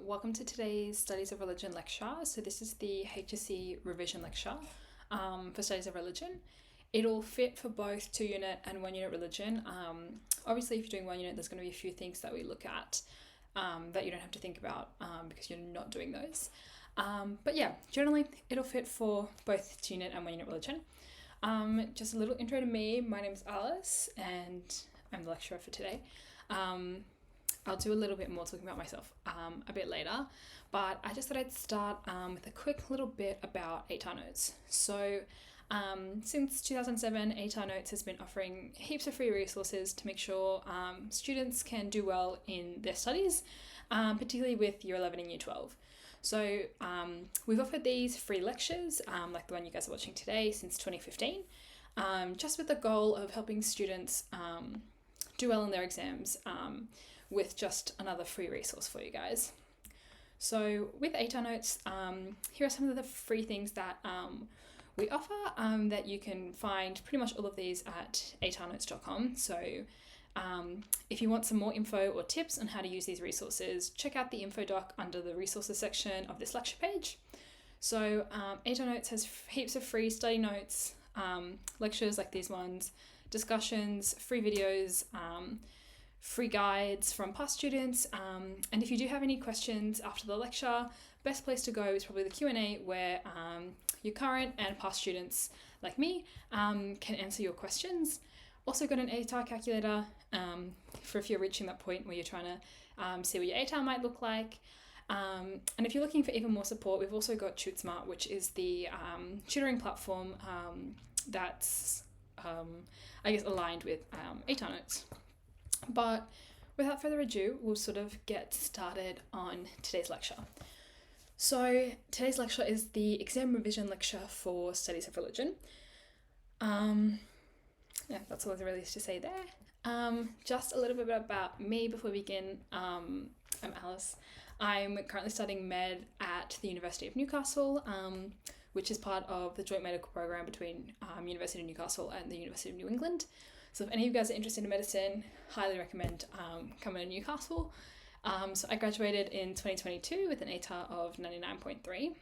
Welcome to today's Studies of Religion lecture. So this is the HSC revision lecture for Studies of Religion. It'll fit for both 2-unit and 1-unit religion. Obviously, if you're doing 1-unit, there's going to be a few things that we look at that you don't have to think about because you're not doing those. But yeah, generally, it'll fit for both 2-unit and 1-unit religion. Just a little intro to me. My name is Alice, and I'm the lecturer for today. I'll do a little bit more talking about myself a bit later, but I just thought I'd start with a quick little bit about ATAR Notes. So since 2007, ATAR Notes has been offering heaps of free resources to make sure students can do well in their studies, particularly with Year 11 and Year 12. So we've offered these free lectures, like the one you guys are watching today, since 2015, just with the goal of helping students do well in their exams, with just another free resource for you guys. So with ATAR Notes, here are some of the free things that we offer that you can find pretty much all of these at atarnotes.com. So if you want some more info or tips on how to use these resources, check out the info doc under the resources section of this lecture page. So ATAR Notes has heaps of free study notes, lectures like these ones, discussions, free videos, free guides from past students, and if you do have any questions after the lecture, best place to go is probably the Q&A where your current and past students like me can answer your questions. Also got an ATAR calculator for if you're reaching that point where you're trying to see what your ATAR might look like. And if you're looking for even more support, we've also got TutorSmart, which is the tutoring platform that's I guess aligned with ATAR Notes. But without further ado, we'll sort of get started on today's lecture. So today's lecture is the exam revision lecture for Studies of Religion. Yeah, that's all there really is to say there. Just a little bit about me before we begin. I'm Alice. I'm currently studying med at the University of Newcastle, which is part of the joint medical program between University of Newcastle and the University of New England. So if any of you guys are interested in medicine, highly recommend coming to Newcastle. So I graduated in 2022 with an ATAR of 99.3.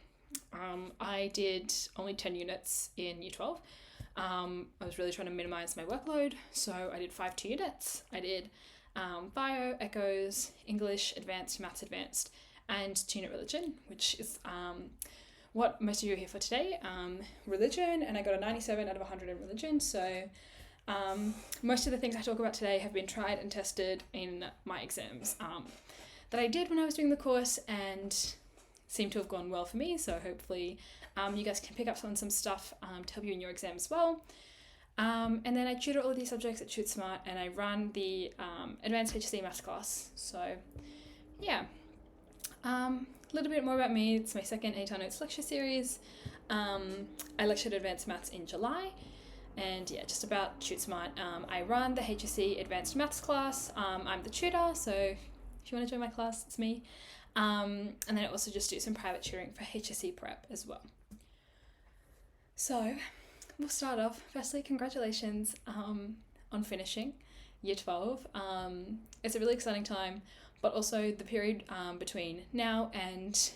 I did only 10 units in Year 12. I was really trying to minimize my workload, so I did 5 2 units. I did bio, echos, English advanced, maths advanced, and 2-unit religion, which is what most of you are here for today. Religion, and I got a 97 out of 100 in religion, so most of the things I talk about today have been tried and tested in my exams that I did when I was doing the course and seem to have gone well for me, so hopefully you guys can pick up on some stuff to help you in your exam as well. And then I tutor all of these subjects at TutorSmart, and I run the Advanced HSC Maths class. So yeah, a little bit more about me. It's my second ATAR Notes lecture series. I lectured Advanced Maths in July. And yeah, just about TutorSmart. I run the HSC Advanced Maths class. I'm the tutor, so if you want to join my class, it's me. And then I also just do some private tutoring for HSC prep as well. So we'll start off. Firstly, congratulations on finishing Year 12. It's a really exciting time, but also the period between now and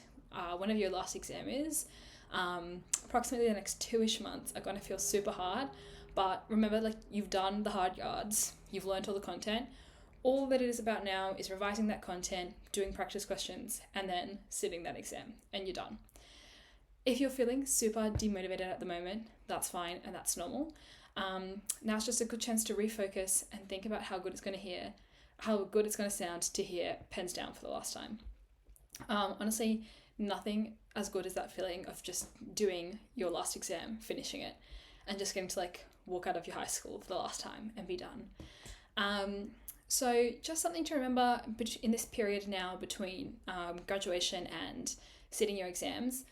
whenever your last exam is, approximately the next 2-ish months are going to feel super hard, but remember, like, you've done the hard yards, you've learned all the content. All that it is about now is revising that content, doing practice questions, and then sitting that exam, and you're done. If you're feeling super demotivated at the moment, that's fine and that's normal. Now's just a good chance to refocus and think about how good it's going to sound to hear pens down for the last time. Honestly, nothing as good as that feeling of just doing your last exam, finishing it, and just getting to like walk out of your high school for the last time and be done. So just something to remember in this period now between graduation and sitting your exams.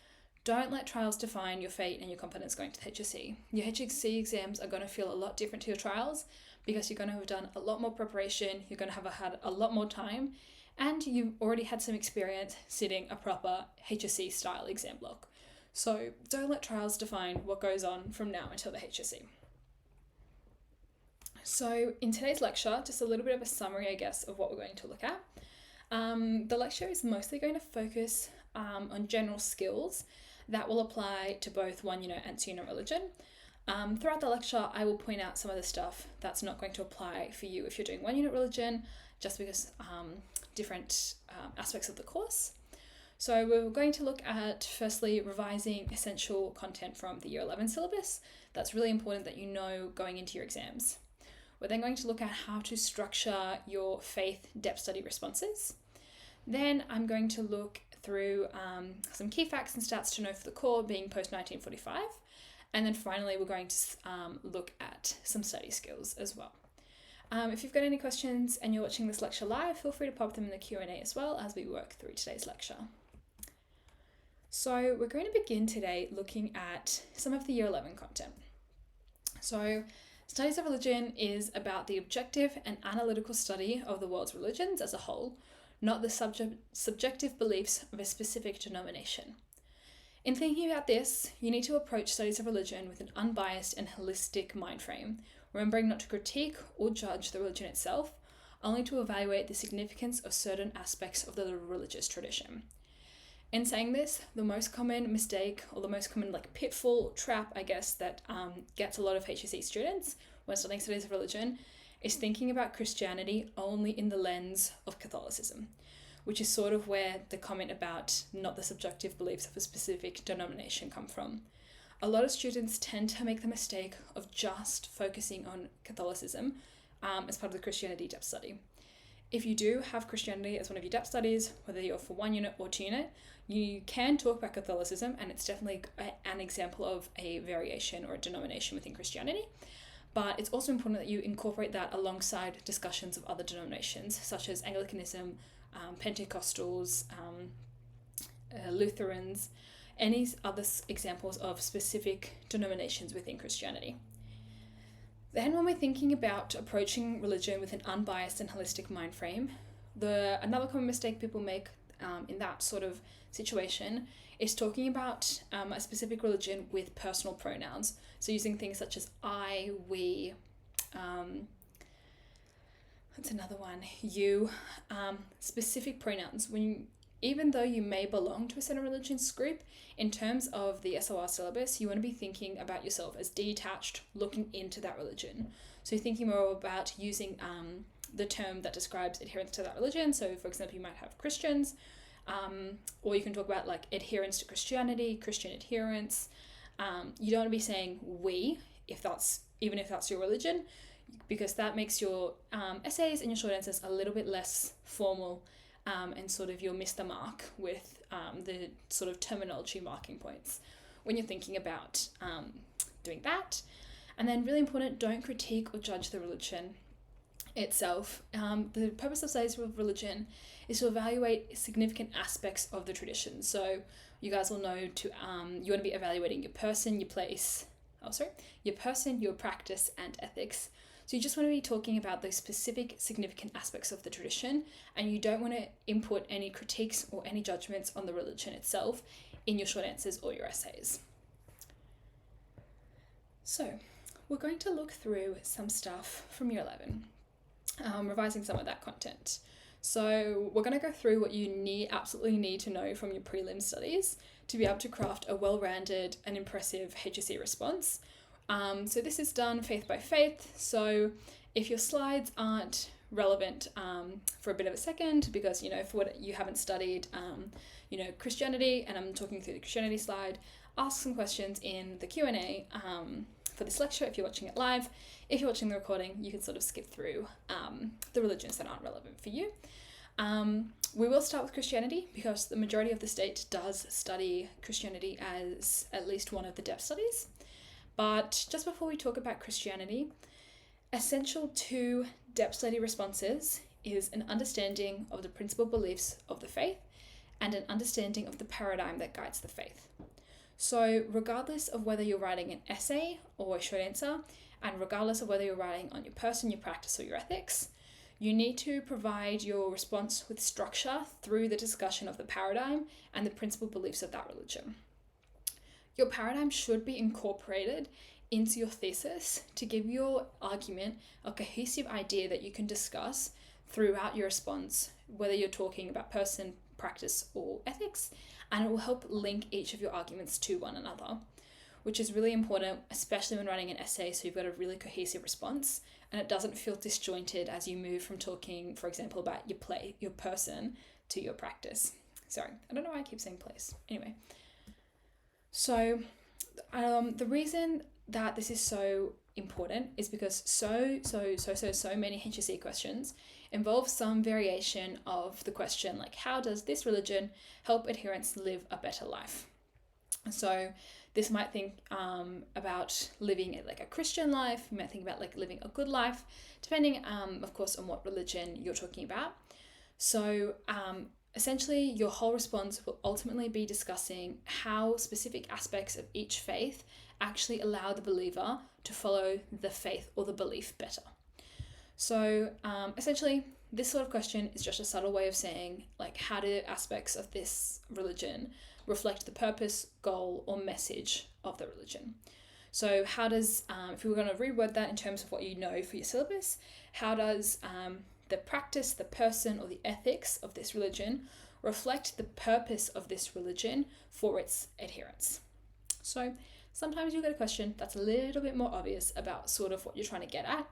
Don't let trials define your fate and your confidence going to the HSC. Your HSC exams are going to feel a lot different to your trials because you're going to have done a lot more preparation, you're going to have had a lot more time, and you've already had some experience sitting a proper HSC style exam block. So don't let trials define what goes on from now until the HSC. So in today's lecture, just a little bit of a summary, I guess, of what we're going to look at. The lecture is mostly going to focus on general skills that will apply to both 1 unit and 2 unit religion. Throughout the lecture, I will point out some of the stuff that's not going to apply for you if you're doing 1 unit religion, just because different aspects of the course. So we're going to look at, firstly, revising essential content from the Year 11 syllabus. That's really important that you know going into your exams. We're then going to look at how to structure your faith depth study responses. Then I'm going to look through some key facts and stats to know for the core, being post-1945. And then finally, we're going to look at some study skills as well. If you've got any questions and you're watching this lecture live, feel free to pop them in the Q&A as well as we work through today's lecture. So we're going to begin today looking at some of the Year 11 content. So Studies of Religion is about the objective and analytical study of the world's religions as a whole, not the subjective beliefs of a specific denomination. In thinking about this, you need to approach studies of religion with an unbiased and holistic mind frame, remembering not to critique or judge the religion itself, only to evaluate the significance of certain aspects of the religious tradition. In saying this, the most common mistake, or the most common pitfall, trap, I guess, that gets a lot of HSC students when studying studies of religion is thinking about Christianity only in the lens of Catholicism, which is sort of where the comment about not the subjective beliefs of a specific denomination come from. A lot of students tend to make the mistake of just focusing on Catholicism as part of the Christianity depth study. If you do have Christianity as one of your depth studies, whether you're for 1 unit or 2 unit, you can talk about Catholicism, and it's definitely an example of a variation or a denomination within Christianity. But it's also important that you incorporate that alongside discussions of other denominations, such as Anglicanism, Pentecostals, Lutherans, any other examples of specific denominations within Christianity. Then when we're thinking about approaching religion with an unbiased and holistic mind frame, another common mistake people make in that sort of situation is talking about a specific religion with personal pronouns. So using things such as I, we, what's another one? You, specific pronouns. Even though you may belong to a certain religious group, in terms of the SOR syllabus, you want to be thinking about yourself as detached, looking into that religion. So thinking more about using the term that describes adherence to that religion. So for example, you might have Christians, or you can talk about adherence to Christianity, Christian adherence. You don't want to be saying we, even if that's your religion, because that makes your essays and your short answers a little bit less formal, and sort of you'll miss the mark with the sort of terminology marking points when you're thinking about doing that. And then really important, don't critique or judge the religion itself. The purpose of studies of religion is to evaluate significant aspects of the tradition. So you guys will know you want to be evaluating your person, your practice and ethics. So you just want to be talking about those specific significant aspects of the tradition, and you don't want to input any critiques or any judgments on the religion itself in your short answers or your essays. So we're going to look through some stuff from Year 11, revising some of that content. So we're going to go through what you absolutely need to know from your prelim studies to be able to craft a well-rounded and impressive HSC response. So this is done faith by faith. So if your slides aren't relevant for a bit of a second, because, for what you haven't studied, Christianity, and I'm talking through the Christianity slide, ask some questions in the Q&A for this lecture if you're watching it live. If you're watching the recording, you can sort of skip through the religions that aren't relevant for you. We will start with Christianity because the majority of the state does study Christianity as at least one of the depth studies. But just before we talk about Christianity, essential to depth study responses is an understanding of the principal beliefs of the faith and an understanding of the paradigm that guides the faith. So regardless of whether you're writing an essay or a short answer, and regardless of whether you're writing on your person, your practice, or your ethics, you need to provide your response with structure through the discussion of the paradigm and the principal beliefs of that religion. Your paradigm should be incorporated into your thesis to give your argument a cohesive idea that you can discuss throughout your response, whether you're talking about person, practice, or ethics, and it will help link each of your arguments to one another, which is really important, especially when writing an essay, so you've got a really cohesive response and it doesn't feel disjointed as you move from talking, for example, about your person, to your practice. Sorry, I don't know why I keep saying place. Anyway, so the reason that this is so important is because so many HSC questions involve some variation of the question, like how does this religion help adherents live a better life? So this might think about living like a Christian life. You might think about like living a good life, depending, of course, on what religion you're talking about. So essentially, your whole response will ultimately be discussing how specific aspects of each faith actually allow the believer to follow the faith or the belief better. So essentially, this sort of question is just a subtle way of saying, like, how do aspects of this religion reflect the purpose, goal, or message of the religion? So how does, if we were going to reword that in terms of what you know for your syllabus, how does the practice, the person, or the ethics of this religion reflect the purpose of this religion for its adherents? So sometimes you'll get a question that's a little bit more obvious about sort of what you're trying to get at.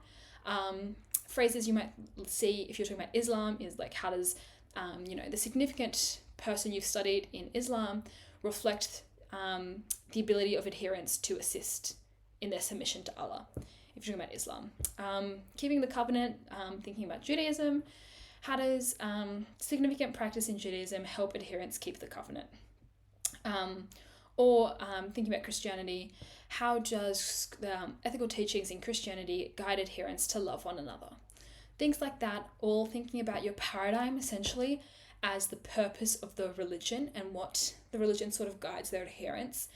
Phrases you might see if you're talking about Islam is like, how does the significant person you've studied in Islam reflect the ability of adherents to assist in their submission to Allah, if you're talking about Islam. Keeping the covenant, thinking about Judaism, how does significant practice in Judaism help adherents keep the covenant? Or thinking about Christianity, how does the ethical teachings in Christianity guide adherents to love one another? Things like that, all thinking about your paradigm essentially as the purpose of the religion and what the religion sort of guides their adherents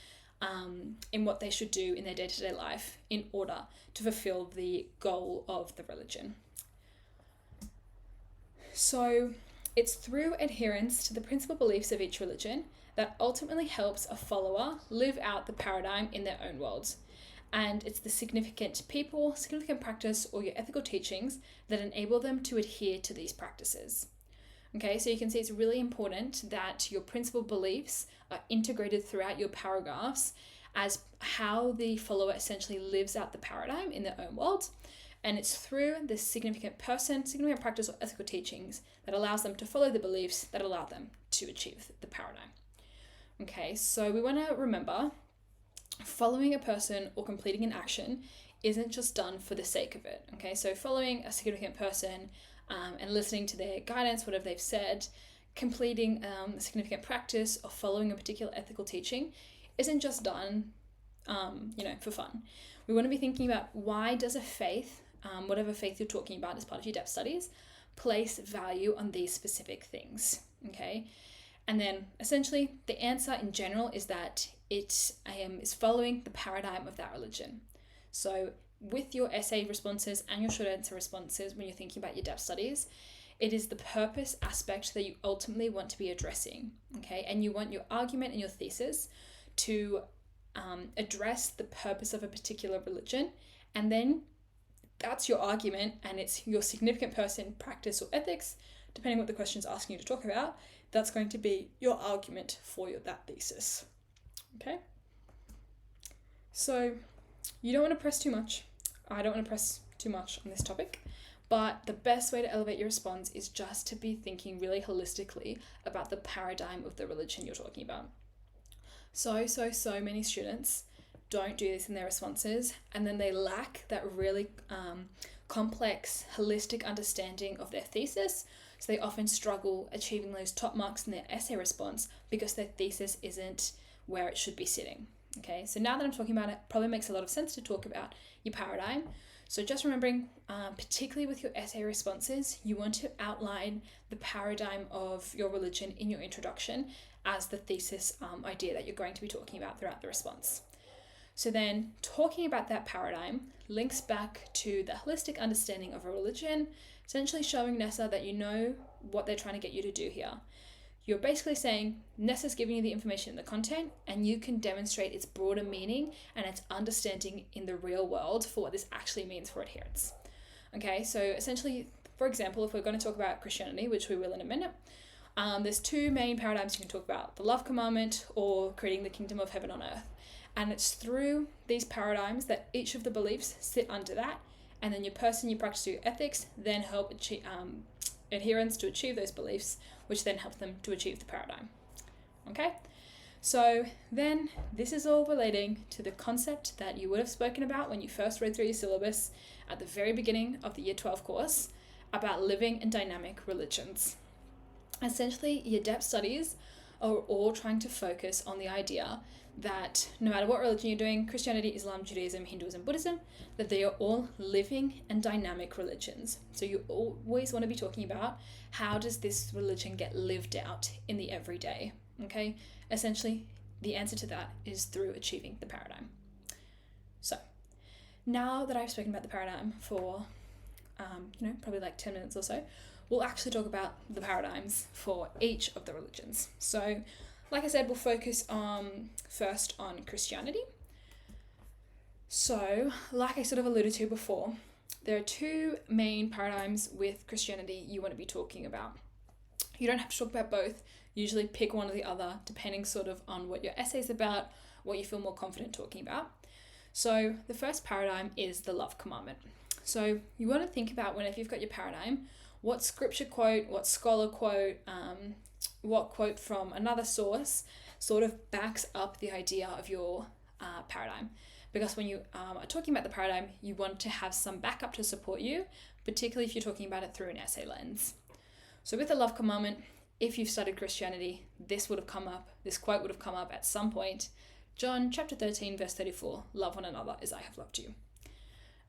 in what they should do in their day-to-day life in order to fulfill the goal of the religion. So it's through adherence to the principal beliefs of each religion that ultimately helps a follower live out the paradigm in their own worlds. And it's the significant people, significant practice, or your ethical teachings that enable them to adhere to these practices. Okay, so you can see it's really important that your principal beliefs are integrated throughout your paragraphs as how the follower essentially lives out the paradigm in their own world. And it's through this significant person, significant practice, or ethical teachings that allows them to follow the beliefs that allow them to achieve the paradigm. Okay, so we want to remember following a person or completing an action isn't just done for the sake of it. Okay, so following a significant person and listening to their guidance, whatever they've said, completing a significant practice or following a particular ethical teaching isn't just done, for fun. We want to be thinking about, why does a faith, whatever faith you're talking about as part of your depth studies, place value on these specific things, okay? And then essentially the answer in general is that it is following the paradigm of that religion. So with your essay responses and your short answer responses, when you're thinking about your depth studies, it is the purpose aspect that you ultimately want to be addressing, okay? And you want your argument and your thesis to address the purpose of a particular religion, and then that's your argument, and it's your significant person, practice, or ethics, depending what the question's asking you to talk about. That's going to be your argument for that thesis, okay? So you don't want to press too much. I don't want to press too much on this topic, but the best way to elevate your response is just to be thinking really holistically about the paradigm of the religion you're talking about. So many students don't do this in their responses, and then they lack that really complex, holistic understanding of their thesis. So they often struggle achieving those top marks in their essay response because their thesis isn't where it should be sitting. Okay, so now that I'm talking about it, probably makes a lot of sense to talk about your paradigm. So just remembering, particularly with your essay responses, you want to outline the paradigm of your religion in your introduction as the thesis idea that you're going to be talking about throughout the response. So then talking about that paradigm links back to the holistic understanding of a religion, essentially showing NESA that you know what they're trying to get you to do here. You're basically saying NESA's giving you the information and the content, and you can demonstrate its broader meaning and its understanding in the real world for what this actually means for adherents. Okay, so essentially for example, if we're going to talk about Christianity, which we will in a minute, there's two main paradigms you can talk about: the love commandment or creating the kingdom of heaven on earth. And it's through these paradigms that each of the beliefs sit under that, and then you practice your ethics, then help achieve, adherents to achieve those beliefs, which then helps them to achieve the paradigm. Okay? So then this is all relating to the concept that you would have spoken about when you first read through your syllabus at the very beginning of the Year 12 course about living in dynamic religions. Essentially, your depth studies are all trying to focus on the idea that no matter what religion you're doing, Christianity, Islam, Judaism, Hinduism, Buddhism, that they are all living and dynamic religions. So you always want to be talking about how does this religion get lived out in the everyday, okay? Essentially, the answer to that is through achieving the paradigm. So now that I've spoken about the paradigm for, probably like 10 minutes or so, we'll actually talk about the paradigms for each of the religions. So like I said, we'll focus first on Christianity. So, like I sort of alluded to before, there are two main paradigms with Christianity you want to be talking about. You don't have to talk about both. Usually pick one or the other, depending sort of on what your essay is about, what you feel more confident talking about. So, the first paradigm is the love commandment. So, you want to think about whenever you've got your paradigm, what scripture quote, what scholar quote, what quote from another source sort of backs up the idea of your paradigm. Because when you are talking about the paradigm, you want to have some backup to support you, particularly if you're talking about it through an essay lens. So with the love commandment, if you've studied Christianity, this quote would have come up at some point. John chapter 13, verse 34, love one another as I have loved you.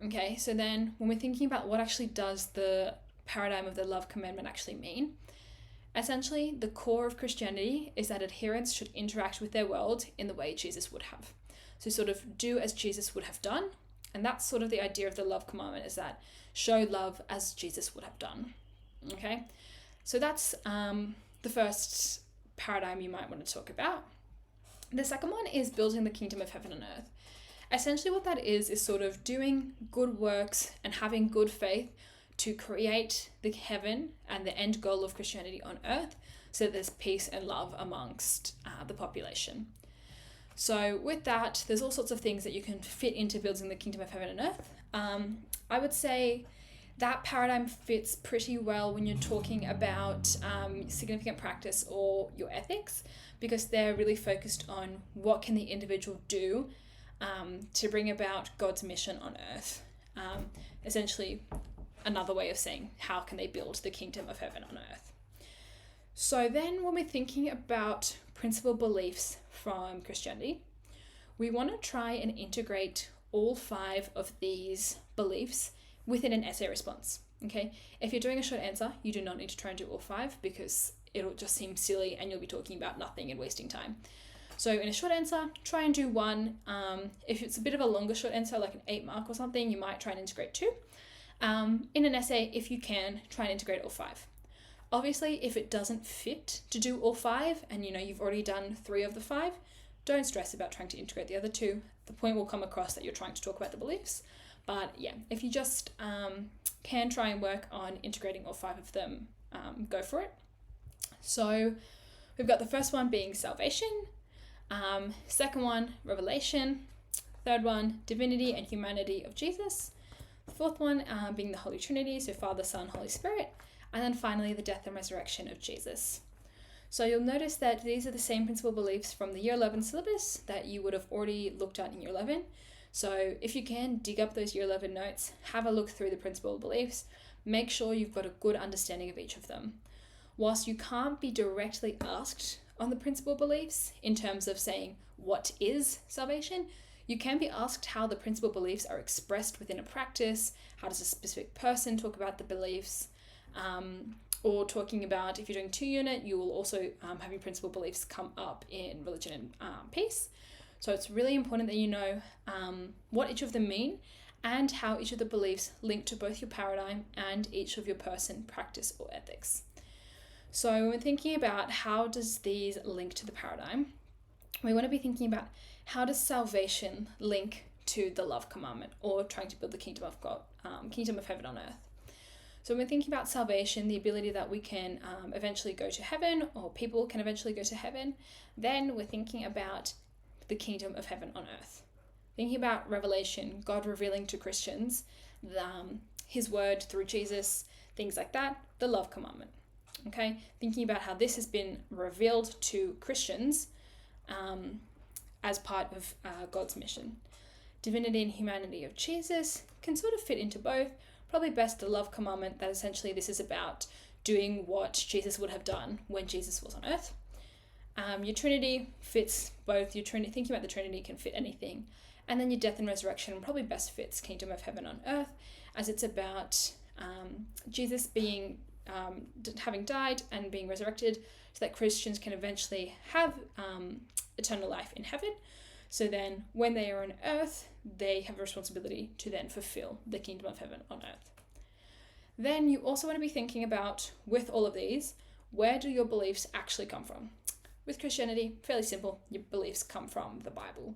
Okay, so then when we're thinking about what actually does the paradigm of the love commandment actually mean, essentially, the core of Christianity is that adherents should interact with their world in the way Jesus would have. So sort of do as Jesus would have done. And that's sort of the idea of the love commandment, is that show love as Jesus would have done. Okay? So that's the first paradigm you might want to talk about. The second one is building the kingdom of heaven on earth. Essentially what that is sort of doing good works and having good faith to create the heaven and the end goal of Christianity on earth, so that there's peace and love amongst the population. So with that, there's all sorts of things that you can fit into building the kingdom of heaven and earth. I would say that paradigm fits pretty well when you're talking about significant practice or your ethics, because they're really focused on what can the individual do to bring about God's mission on earth. Essentially, another way of saying how can they build the kingdom of heaven on earth. So then when we're thinking about principal beliefs from Christianity, we want to try and integrate all 5 of these beliefs within an essay response. Okay, if you're doing a short answer, you do not need to try and do all 5, because it'll just seem silly and you'll be talking about nothing and wasting time. So in a short answer, try and do 1. If it's a bit of a longer short answer, like an 8 mark or something, you might try and integrate 2. In an essay, if you can, try and integrate all 5. Obviously, if it doesn't fit to do all 5 and you've already done 3 of the 5, don't stress about trying to integrate the other 2. The point will come across that you're trying to talk about the beliefs. But yeah, if you just can try and work on integrating all 5 of them, go for it. So we've got the first one being salvation, second one, revelation, third one, divinity and humanity of Jesus, the fourth one being the Holy Trinity, so Father, Son, Holy Spirit, and then finally the death and resurrection of Jesus. So you'll notice that these are the same principal beliefs from the Year 11 syllabus that you would have already looked at in Year 11. So if you can, dig up those Year 11 notes, have a look through the principal beliefs, make sure you've got a good understanding of each of them. Whilst you can't be directly asked on the principal beliefs in terms of saying what is salvation, you can be asked how the principal beliefs are expressed within a practice, how does a specific person talk about the beliefs, or talking about, if you're doing 2 unit, you will also have your principal beliefs come up in religion and peace. So it's really important that you know what each of them mean and how each of the beliefs link to both your paradigm and each of your person, practice, or ethics. So when we're thinking about how does these link to the paradigm, we want to be thinking about how does salvation link to the love commandment or trying to build the kingdom of God, kingdom of heaven on earth. So when we're thinking about salvation, the ability that we can eventually go to heaven, or people can eventually go to heaven, then we're thinking about the kingdom of heaven on earth. Thinking about Revelation, God revealing to Christians his word through Jesus, things like that, the love commandment. Okay, thinking about how this has been revealed to Christians as part of God's mission. Divinity and humanity of Jesus can sort of fit into both. Probably best the love commandment, that essentially this is about doing what Jesus would have done when Jesus was on earth. Your Trinity fits both. Your Trinity, thinking about the Trinity can fit anything. And then your death and resurrection probably best fits kingdom of heaven on earth, as it's about Jesus being having died and being resurrected so that Christians can eventually have eternal life in heaven. So then when they are on earth, they have a responsibility to then fulfill the kingdom of heaven on earth. Then you also want to be thinking about, with all of these, where do your beliefs actually come from? With Christianity, fairly simple, your beliefs come from the Bible.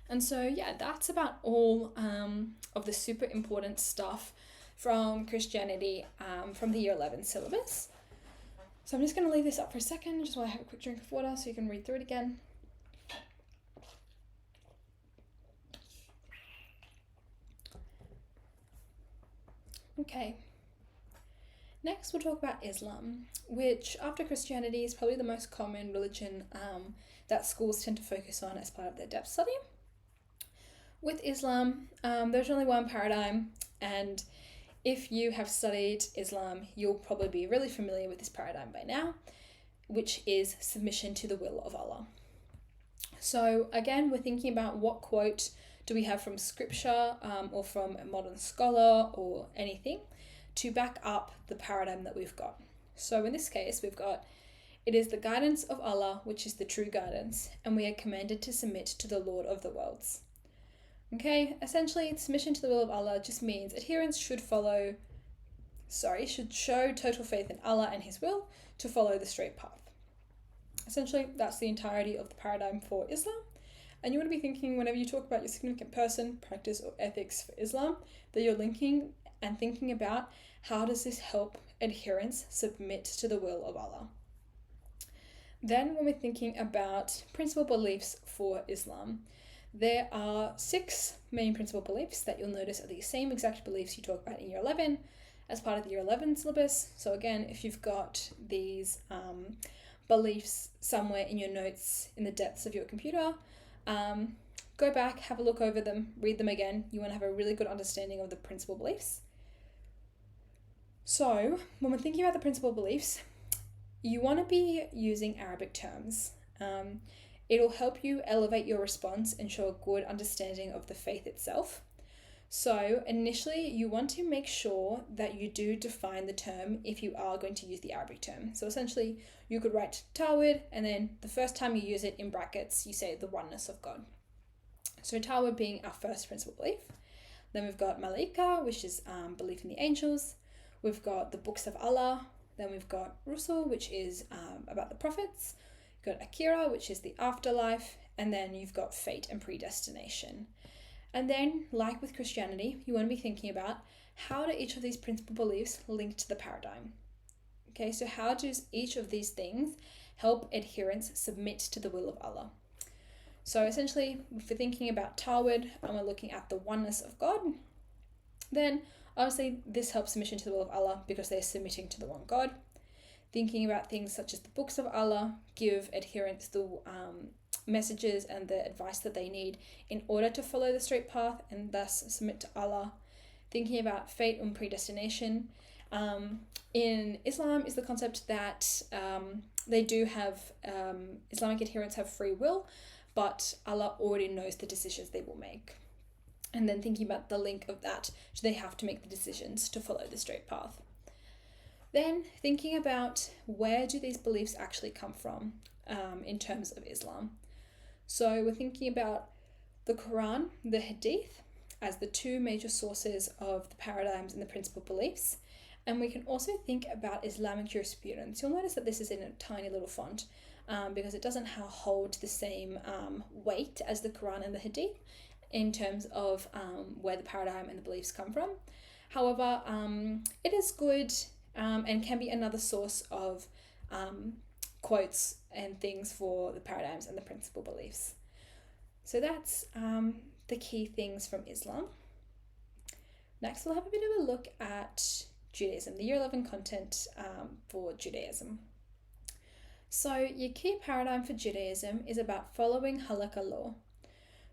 And so, yeah, that's about all of the super important stuff from Christianity from the Year 11 syllabus. So I'm just going to leave this up for a second, just while I have a quick drink of water so you can read through it again. Okay. Next, we'll talk about Islam, which after Christianity is probably the most common religion that schools tend to focus on as part of their depth study. With Islam, there's only one paradigm, and if you have studied Islam, you'll probably be really familiar with this paradigm by now, which is submission to the will of Allah. So again, we're thinking about what quote do we have from scripture or from a modern scholar or anything to back up the paradigm that we've got. So in this case, we've got, it is the guidance of Allah which is the true guidance, and we are commanded to submit to the Lord of the worlds. Okay, essentially submission to the will of Allah just means adherents should show total faith in Allah and His will to follow the straight path. Essentially, that's the entirety of the paradigm for Islam. And you want to be thinking, whenever you talk about your significant person, practice, or ethics for Islam, that you're linking and thinking about how does this help adherents submit to the will of Allah. Then when we're thinking about principal beliefs for Islam, there are 6 main principal beliefs that you'll notice are the same exact beliefs you talk about in Year 11 as part of the Year 11 syllabus. So again, if you've got these beliefs somewhere in your notes in the depths of your computer, go back, have a look over them, read them again. You want to have a really good understanding of the principal beliefs. So when we're thinking about the principal beliefs, you want to be using Arabic terms. It'll help you elevate your response and show a good understanding of the faith itself. So initially, you want to make sure that you do define the term if you are going to use the Arabic term. So essentially, you could write Tawhid, and then the first time you use it in brackets, you say the oneness of God. So Tawhid being our first principal belief. Then we've got Malaika, which is belief in the angels. We've got the books of Allah. Then we've got Rusul, which is about the prophets. You've got Akira, which is the afterlife. And then you've got fate and predestination. And then, like with Christianity, you want to be thinking about how do each of these principal beliefs link to the paradigm? Okay, so how does each of these things help adherents submit to the will of Allah? So essentially, if we're thinking about Tawhid and we're looking at the oneness of God, then obviously this helps submission to the will of Allah because they're submitting to the one God. Thinking about things such as the books of Allah give adherents the messages and the advice that they need in order to follow the straight path and thus submit to Allah. Thinking about fate and predestination. In Islam is the concept that they do have, Islamic adherents have free will, but Allah already knows the decisions they will make. And then thinking about the link of that, do they have to make the decisions to follow the straight path? Then thinking about where do these beliefs actually come from in terms of Islam. So we're thinking about the Quran, the Hadith, as the 2 major sources of the paradigms and the principal beliefs. And we can also think about Islamic jurisprudence. You'll notice that this is in a tiny little font because it doesn't hold the same weight as the Quran and the Hadith in terms of where the paradigm and the beliefs come from. However, it is good and can be another source of quotes and things for the paradigms and the principal beliefs. So that's the key things from Islam. Next, we'll have a bit of a look at Judaism, the year 11 content for Judaism. So your key paradigm for Judaism is about following halakha law.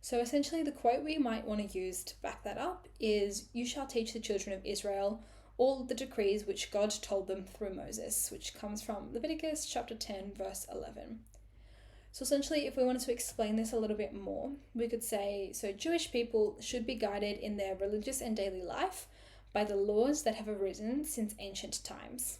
So essentially the quote we might want to use to back that up is, "You shall teach the children of Israel all the decrees which God told them through Moses," which comes from Leviticus chapter 10, verse 11. So essentially, if we wanted to explain this a little bit more, we could say, so Jewish people should be guided in their religious and daily life by the laws that have arisen since ancient times.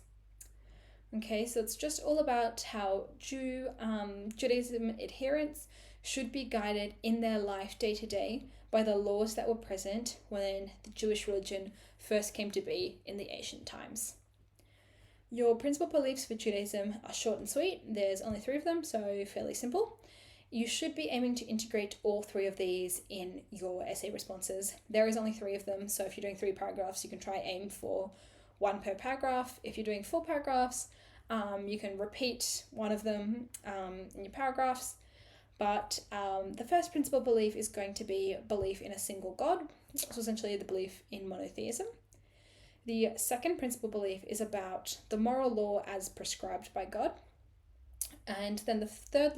Okay, so it's just all about how Judaism adherents should be guided in their life day to day by the laws that were present when the Jewish religion first came to be in the ancient times. Your principal beliefs for Judaism are short and sweet. There's only 3 of them, so fairly simple. You should be aiming to integrate all 3 of these in your essay responses. There is only 3 of them, so if you're doing 3 paragraphs, you can try aim for 1 per paragraph. If you're doing 4 paragraphs, you can repeat one of them in your paragraphs. But the first principal belief is going to be belief in a single God, so essentially the belief in monotheism. The second principal belief is about the moral law as prescribed by God. And then the third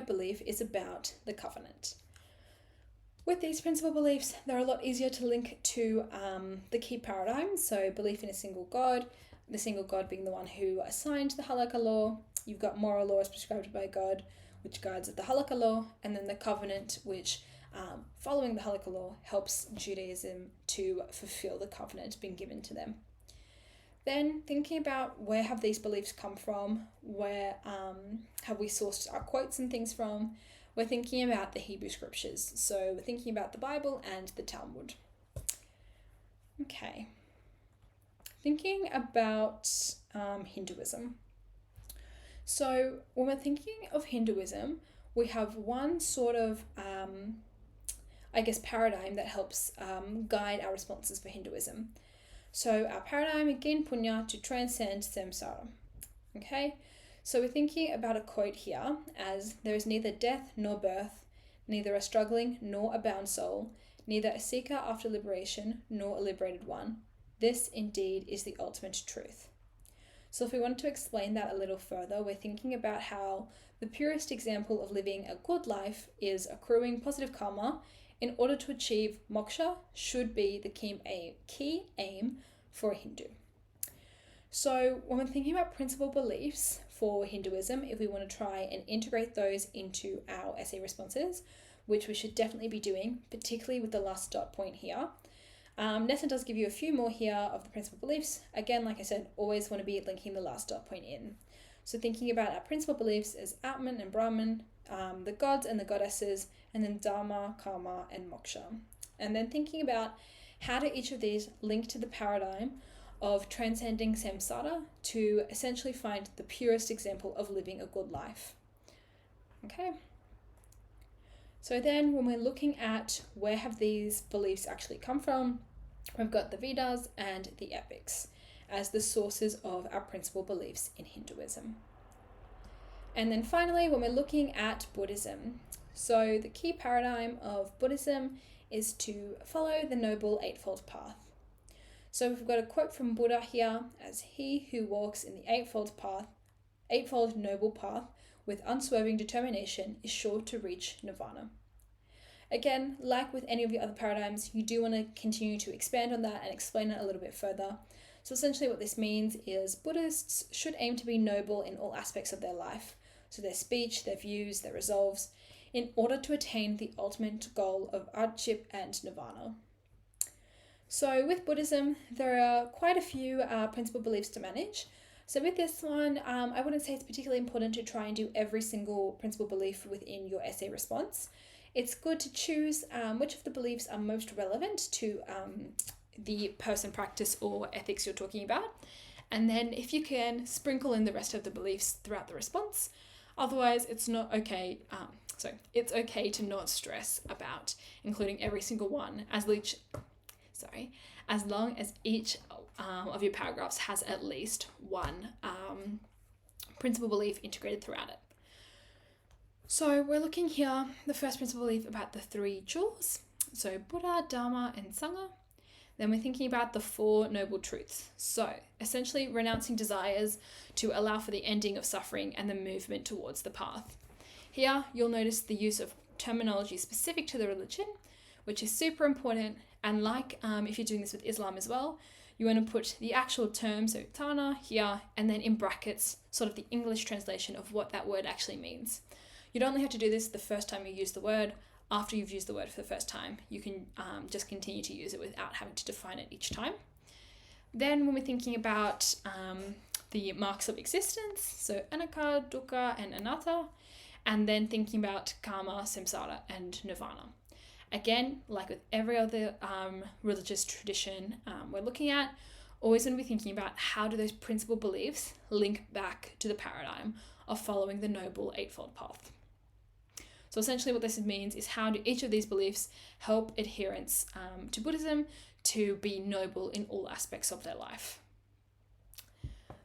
belief is about the covenant. With these principal beliefs, they're a lot easier to link to the key paradigms. So belief in a single God, the single God being the one who assigned the halakha law. You've got moral law as prescribed by God, which guides the halakha law, and then the covenant, which following the halakha law helps Judaism to fulfill the covenant being given to them. Then thinking about where have these beliefs come from, where have we sourced our quotes and things from, we're thinking about the Hebrew scriptures. So we're thinking about the Bible and the Talmud. Okay. Thinking about Hinduism. So when we're thinking of Hinduism, we have one sort of paradigm that helps guide our responses for Hinduism. So our paradigm, again, punya, to transcend samsara. Okay, so we're thinking about a quote here as, "There is neither death nor birth, neither a struggling nor a bound soul, neither a seeker after liberation nor a liberated one. This indeed is the ultimate truth." So if we wanted to explain that a little further, we're thinking about how the purest example of living a good life is accruing positive karma in order to achieve moksha should be the key aim for a Hindu. So when we're thinking about principal beliefs for Hinduism, if we want to try and integrate those into our essay responses, which we should definitely be doing, particularly with the last dot point here, Nessa does give you a few more here of the principal beliefs. Again, like I said, always want to be linking the last dot point in. So thinking about our principal beliefs as Atman and Brahman, the gods and the goddesses, and then Dharma, Karma, and Moksha. And then thinking about how do each of these link to the paradigm of transcending samsara to essentially find the purest example of living a good life. Okay. So then when we're looking at where have these beliefs actually come from, we've got the Vedas and the epics as the sources of our principal beliefs in Hinduism. And then finally, when we're looking at Buddhism, so the key paradigm of Buddhism is to follow the Noble Eightfold Path. So we've got a quote from Buddha here as, "He who walks in the eightfold noble path with unswerving determination is sure to reach nirvana." Again, like with any of the other paradigms, you do want to continue to expand on that and explain it a little bit further. So essentially what this means is Buddhists should aim to be noble in all aspects of their life, so their speech, their views, their resolves, in order to attain the ultimate goal of arhatship and nirvana. So with Buddhism, there are quite a few principal beliefs to manage. So with this one, I wouldn't say it's particularly important to try and do every single principal belief within your essay response. It's good to choose which of the beliefs are most relevant to the person, practice, or ethics you're talking about. And then if you can, sprinkle in the rest of the beliefs throughout the response. Otherwise, it's okay to not stress about including every single one, as as long as each of your paragraphs has at least one principal belief integrated throughout it. So we're looking here, the first principal belief about the three jewels. So Buddha, Dharma, and Sangha. Then we're thinking about the Four Noble Truths. So essentially renouncing desires to allow for the ending of suffering and the movement towards the path. Here you'll notice the use of terminology specific to the religion, which is super important. And like if you're doing this with Islam as well, you want to put the actual term, so Tana here, and then in brackets, sort of the English translation of what that word actually means. You'd only have to do this the first time you use the word. After you've used the word for the first time, you can just continue to use it without having to define it each time. Then when we're thinking about the marks of existence, so Anicca, Dukkha, and Anatta, and then thinking about Karma, Samsara, and Nirvana. Again, like with every other religious tradition we're looking at, always going to be thinking about how do those principal beliefs link back to the paradigm of following the Noble Eightfold Path. So essentially what this means is how do each of these beliefs help adherents to Buddhism to be noble in all aspects of their life.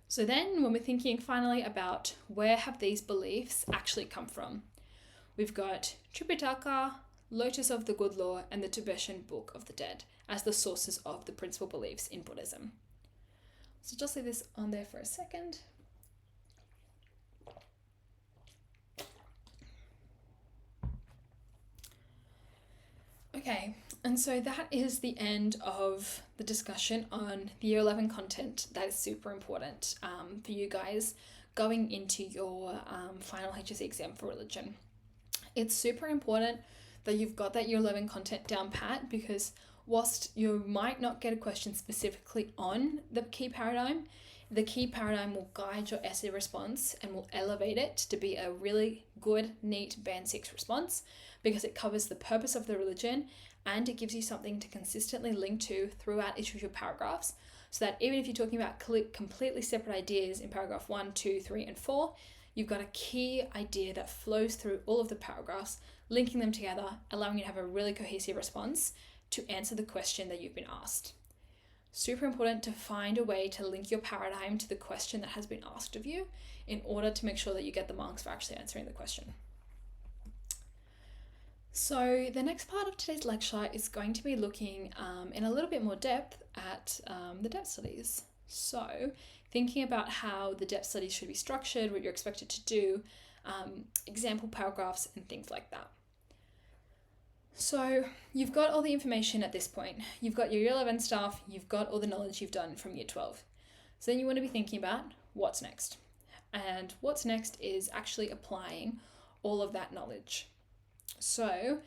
So then when we're thinking finally about where have these beliefs actually come from, we've got Tripitaka, Lotus of the Good Law, and the Tibetan Book of the Dead as the sources of the principal beliefs in Buddhism. So just leave this on there for a second. Okay, and so that is the end of the discussion on the Year 11 content that is super important for you guys going into your final HSC exam for religion. It's super important that you've got that Year 11 content down pat, because whilst you might not get a question specifically on the key paradigm will guide your essay response and will elevate it to be a really good, neat Band 6 response, because it covers the purpose of the religion and it gives you something to consistently link to throughout each of your paragraphs, so that even if you're talking about completely separate ideas in paragraph 1, 2, 3, and 4, you've got a key idea that flows through all of the paragraphs, linking them together, allowing you to have a really cohesive response to answer the question that you've been asked. Super important to find a way to link your paradigm to the question that has been asked of you in order to make sure that you get the marks for actually answering the question. So the next part of today's lecture is going to be looking in a little bit more depth at the depth studies. So thinking about how the depth studies should be structured, what you're expected to do, example paragraphs, and things like that. So you've got all the information at this point. You've got your Year 11 stuff, you've got all the knowledge you've done from Year 12. So then you want to be thinking about what's next. And what's next is actually applying all of that knowledge. So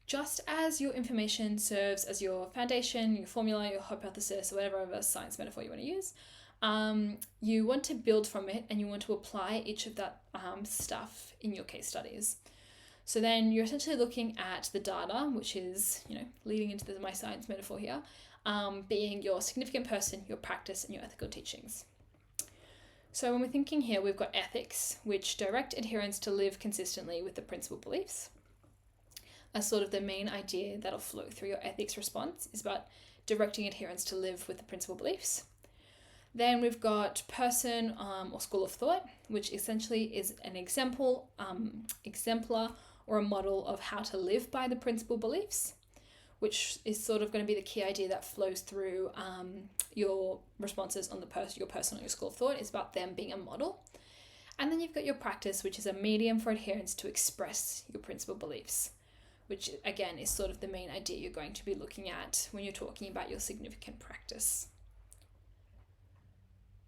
just as your information serves as your foundation, your formula, your hypothesis, or whatever other science metaphor you want to use, you want to build from it and you want to apply each of that stuff in your case studies. So then you're essentially looking at the data, which is, leading into my science metaphor here, being your significant person, your practice, and your ethical teachings. So when we're thinking here, we've got ethics, which direct adherents to live consistently with the principal beliefs. As sort of the main idea that'll flow through your ethics response is about directing adherents to live with the principal beliefs. Then we've got person or school of thought, which essentially is an exemplar or a model of how to live by the principal beliefs, which is sort of going to be the key idea that flows through your responses on your person or your school of thought. It's about them being a model. And then you've got your practice, which is a medium for adherents to express your principal beliefs, which again is sort of the main idea you're going to be looking at when you're talking about your significant practice.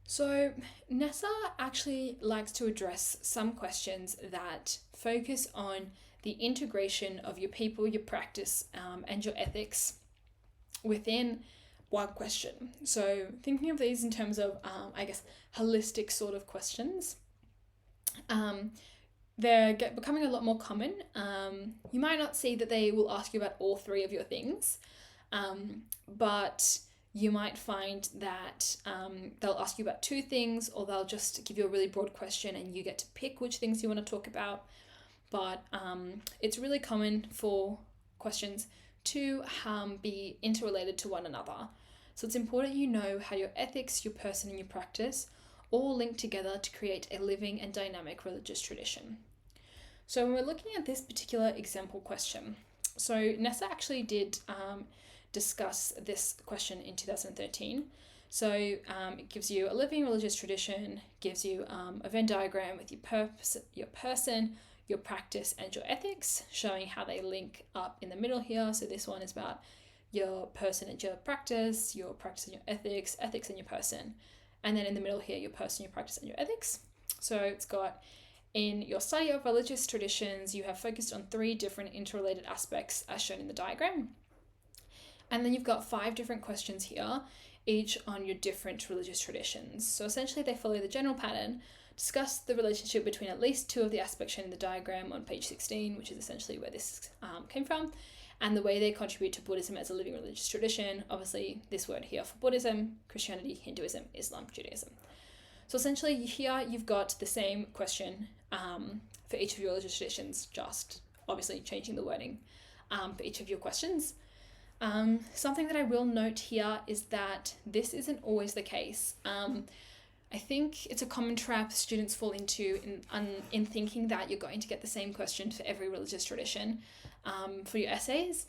So Nessa actually likes to address some questions that focus on the integration of your people, your practice, and your ethics within one question. So thinking of these in terms of, holistic sort of questions. They're becoming a lot more common. You might not see that they will ask you about all three of your things, but you might find that they'll ask you about two things, or they'll just give you a really broad question and you get to pick which things you want to talk about. But it's really common for questions to be interrelated to one another. So it's important you know how your ethics, your person, and your practice all link together to create a living and dynamic religious tradition. So when we're looking at this particular example question, so Nessa actually did discuss this question in 2013. So it gives you a living religious tradition, gives you a Venn diagram with your purpose, your person, your practice, and your ethics, showing how they link up in the middle here. So this one is about your person and your practice and your ethics, ethics and your person. And then in the middle here, your person, your practice, and your ethics. So it's got, in your study of religious traditions, you have focused on 3 different interrelated aspects as shown in the diagram. And then you've got 5 different questions here, each on your different religious traditions. So essentially they follow the general pattern. Discuss the relationship between at least 2 of the aspects shown in the diagram on page 16, which is essentially where this came from, and the way they contribute to Buddhism as a living religious tradition. Obviously, this word here for Buddhism, Christianity, Hinduism, Islam, Judaism. So essentially here you've got the same question for each of your religious traditions, just obviously changing the wording for each of your questions. Something that I will note here is that this isn't always the case. I think it's a common trap students fall into in thinking that you're going to get the same question for every religious tradition for your essays,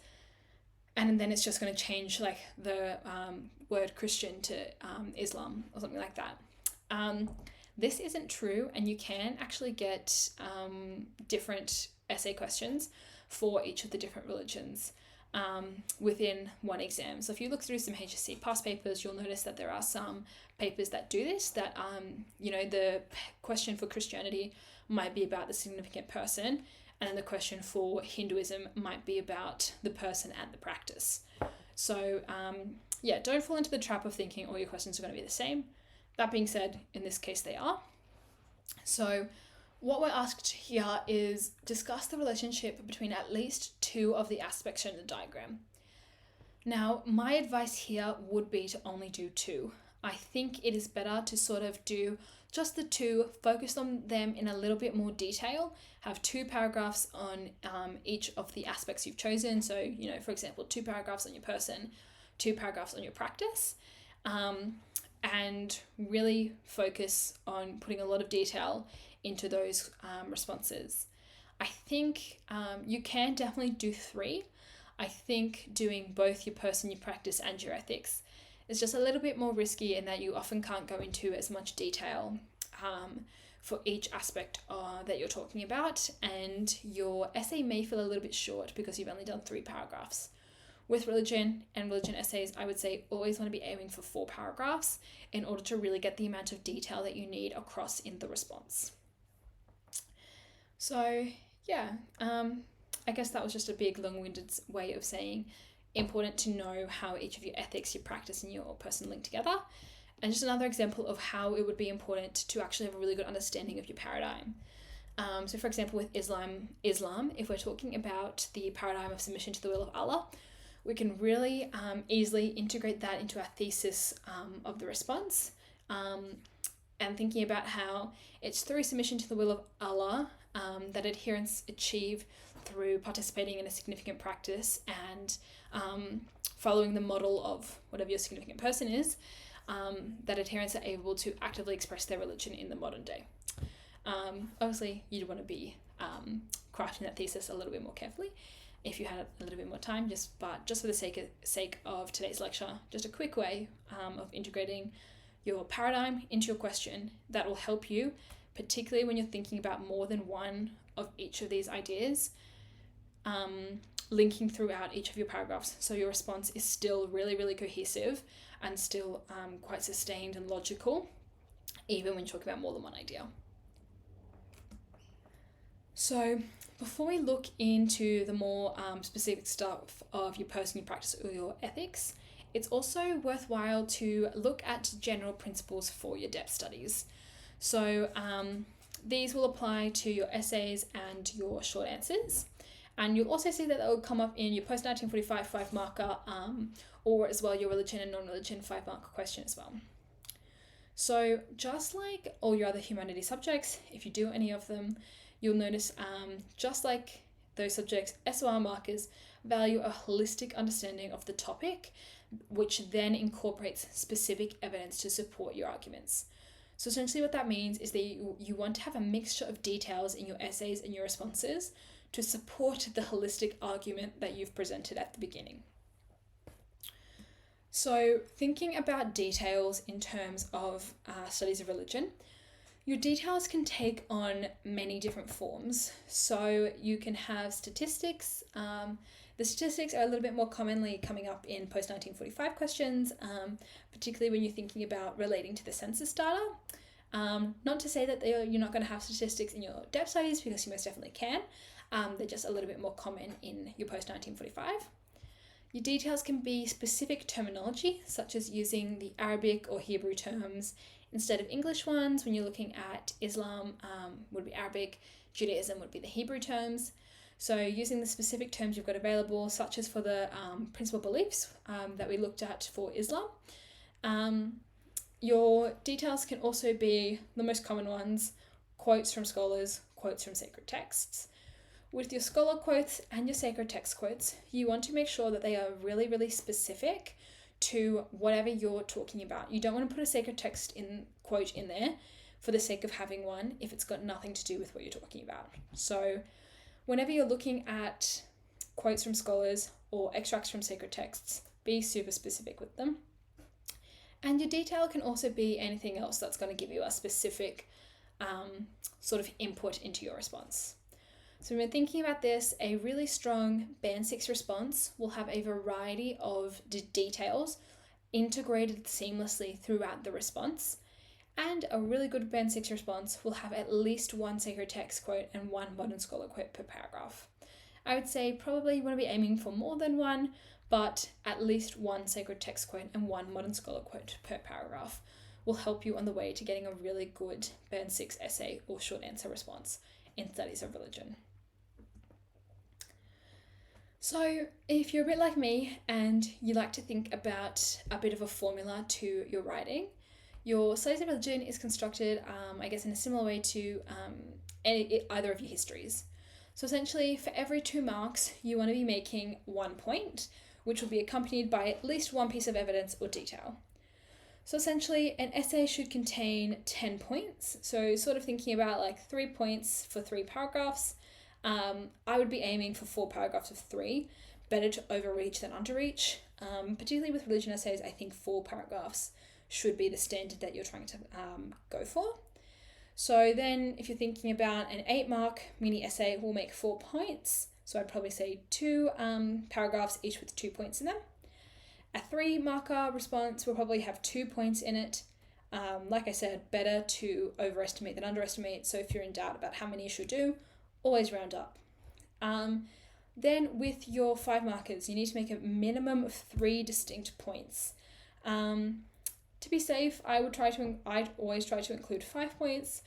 and then it's just going to change like the word Christian to Islam or something like that. This isn't true, and you can actually get different essay questions for each of the different religions within one exam. So if you look through some HSC past papers, you'll notice that there are some papers that do this, that the question for Christianity might be about the significant person, and then the question for Hinduism might be about the person and the practice. So don't fall into the trap of thinking all your questions are going to be the same. That being said, in this case they are. So what we're asked here is discuss the relationship between at least 2 of the aspects shown in the diagram. Now, my advice here would be to only do 2. I think it is better to sort of do just the 2, focus on them in a little bit more detail, have 2 paragraphs on each of the aspects you've chosen. So, for example, 2 paragraphs on your person, 2 paragraphs on your practice, and really focus on putting a lot of detail into those responses. I think you can definitely do 3. I think doing both your person, your practice, and your ethics is just a little bit more risky in that you often can't go into as much detail for each aspect that you're talking about, and your essay may feel a little bit short because you've only done 3 paragraphs. With religion and religion essays, I would say always want to be aiming for 4 paragraphs in order to really get the amount of detail that you need across in the response. So I guess that was just a big long-winded way of saying important to know how each of your ethics, your practice, and your person link together. And just another example of how it would be important to actually have a really good understanding of your paradigm. So for example, with Islam, if we're talking about the paradigm of submission to the will of Allah, we can really easily integrate that into our thesis of the response, and thinking about how it's through submission to the will of Allah that adherents achieve through participating in a significant practice and following the model of whatever your significant person is, that adherents are able to actively express their religion in the modern day. Obviously, you'd want to be crafting that thesis a little bit more carefully if you had a little bit more time, but just for the sake of today's lecture, just a quick way of integrating your paradigm into your question that will help you, particularly when you're thinking about more than one of each of these ideas, linking throughout each of your paragraphs, so your response is still really, really cohesive and still quite sustained and logical, even when you're talking about more than one idea. So before we look into the more specific stuff of your person, your practice, or your ethics, it's also worthwhile to look at general principles for your depth studies. So these will apply to your essays and your short answers. And you'll also see that will come up in your post-1945 5-marker or as well your religion and non-religion 5-marker question as well. So just like all your other humanities subjects, if you do any of them, you'll notice just like those subjects, SOR markers value a holistic understanding of the topic, which then incorporates specific evidence to support your arguments. So essentially what that means is that you want to have a mixture of details in your essays and your responses to support the holistic argument that you've presented at the beginning. So thinking about details in terms of studies of religion, your details can take on many different forms. So you can have statistics. The statistics are a little bit more commonly coming up in post-1945 questions, particularly when you're thinking about relating to the census data. Not to say that you're not going to have statistics in your depth studies, because you most definitely can. They're just a little bit more common in your post-1945. Your details can be specific terminology, such as using the Arabic or Hebrew terms instead of English ones. When you're looking at Islam, would be Arabic, Judaism would be the Hebrew terms. So using the specific terms you've got available, such as for the principal beliefs that we looked at for Islam. Your details can also be the most common ones: quotes from scholars, quotes from sacred texts. With your scholar quotes and your sacred text quotes, you want to make sure that they are really, really specific to whatever you're talking about. You don't want to put a sacred text quote in there for the sake of having one if it's got nothing to do with what you're talking about. So whenever you're looking at quotes from scholars or extracts from sacred texts, be super specific with them. And your detail can also be anything else that's going to give you a specific sort of input into your response. So when we're thinking about this, a really strong Band 6 response will have a variety of details integrated seamlessly throughout the response. And a really good Band 6 response will have at least one sacred text quote and one modern scholar quote per paragraph. I would say probably you want to be aiming for more than one, but at least one sacred text quote and one modern scholar quote per paragraph will help you on the way to getting a really good Band 6 essay or short answer response in studies of religion. So if you're a bit like me and you like to think about a bit of a formula to your writing, your studies of religion is constructed, I guess, in a similar way to either of your histories. So essentially, for every 2 marks, you want to be making 1 point, which will be accompanied by at least one piece of evidence or detail. So essentially, an essay should contain 10 points. So sort of thinking about like 3 points for 3 paragraphs. I would be aiming for 4 paragraphs of 3. Better to overreach than underreach. Particularly with religion essays, I think 4 paragraphs should be the standard that you're trying to go for. So then if you're thinking about an 8-mark mini essay, will make 4 points. So I'd probably say 2 paragraphs, each with 2 points in them. A 3-marker response will probably have 2 points in it. Like I said, better to overestimate than underestimate. So if you're in doubt about how many you should do, always round up. Then with your 5 markers, you need to make a minimum of 3 distinct points. To be safe, I'd always try to include 5 points,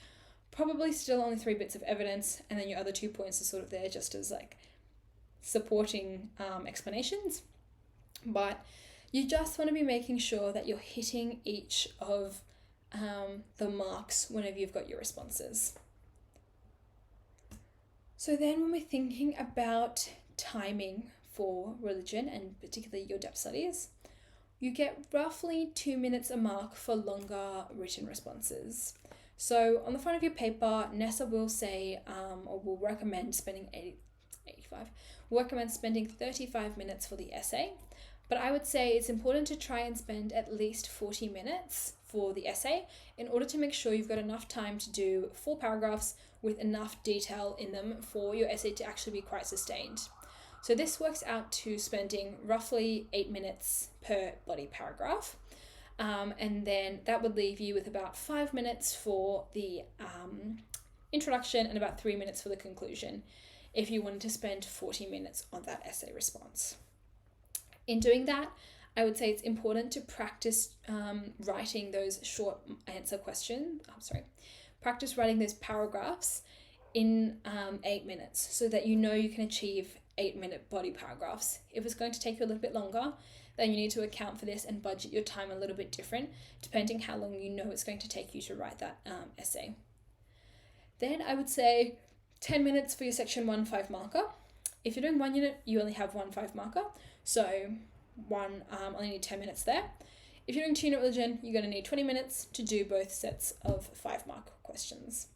probably still only 3 bits of evidence, and then your other 2 points are sort of there just as like supporting explanations. But you just want to be making sure that you're hitting each of the marks whenever you've got your responses. So then when we're thinking about timing for religion, and particularly your depth studies, you get roughly 2 minutes a mark for longer written responses. So on the front of your paper, NESA will say, or will recommend spending 35 minutes for the essay. But I would say it's important to try and spend at least 40 minutes for the essay in order to make sure you've got enough time to do 4 paragraphs with enough detail in them for your essay to actually be quite sustained. So this works out to spending roughly 8 minutes per body paragraph. And then that would leave you with about 5 minutes for the introduction and about 3 minutes for the conclusion if you wanted to spend 40 minutes on that essay response. In doing that, I would say it's important to practice writing those short answer questions. Practice writing those paragraphs in 8 minutes so that you know you can achieve 8-minute body paragraphs. If it's going to take you a little bit longer, then you need to account for this and budget your time a little bit different, depending how long you know it's going to take you to write that essay. Then I would say 10 minutes for your section 1 5 marker. if you're doing 1 unit, you only have 1 5 marker. So only need 10 minutes there. If you're doing 2 unit religion, you're going to need 20 minutes to do both sets of 5 mark questions.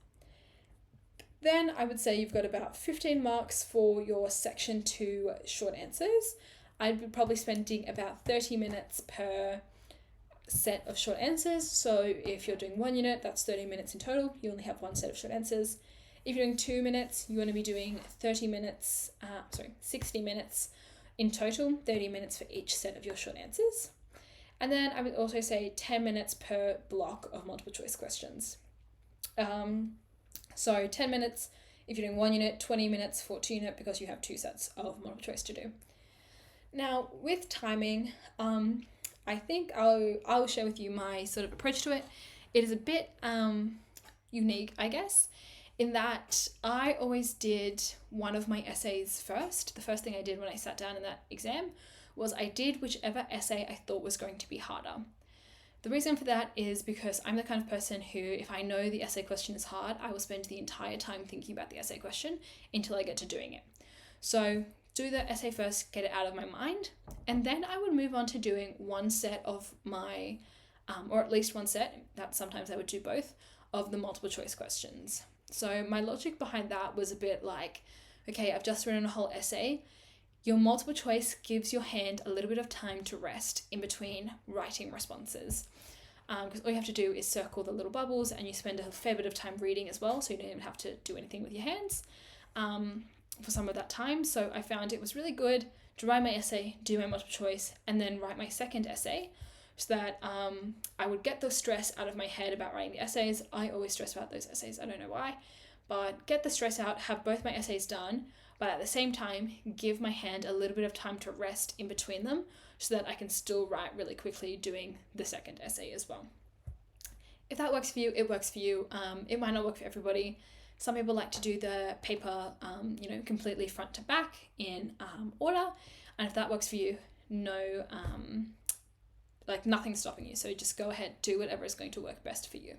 Then I would say you've got about 15 marks for your section 2 short answers. I'd be probably spending about 30 minutes per set of short answers. So if you're doing 1 unit, that's 30 minutes in total. You only have 1 set of short answers. If you're doing 2 minutes, you're going to be doing 60 minutes in total, 30 minutes for each set of your short answers. And then I would also say 10 minutes per block of multiple choice questions. So 10 minutes if you're doing 1 unit, 20 minutes for 2 unit because you have 2 sets of multiple choice to do. Now with timing, I think I'll share with you my sort of approach to it. It is a bit unique, I guess, in that I always did one of my essays first. The first thing I did when I sat down in that exam was I did whichever essay I thought was going to be harder. The reason for that is because I'm the kind of person who, if I know the essay question is hard, I will spend the entire time thinking about the essay question until I get to doing it. So do the essay first, get it out of my mind, and then I would move on to doing one set of my, or at least one set, that sometimes I would do both, of the multiple choice questions. So my logic behind that was a bit like, okay, I've just written a whole essay. Your multiple choice gives your hand a little bit of time to rest in between writing responses. Because all you have to do is circle the little bubbles and you spend a fair bit of time reading as well, so you don't even have to do anything with your hands for some of that time. So I found it was really good to write my essay, do my multiple choice, and then write my second essay so that I would get the stress out of my head about writing the essays. I always stress about those essays, I don't know why, but get the stress out, have both my essays done, but at the same time, give my hand a little bit of time to rest in between them so that I can still write really quickly doing the second essay as well. If that works for you, it works for you. It might not work for everybody. Some people like to do the paper, completely front to back in order. And if that works for you, no, nothing's stopping you. So just go ahead, do whatever is going to work best for you.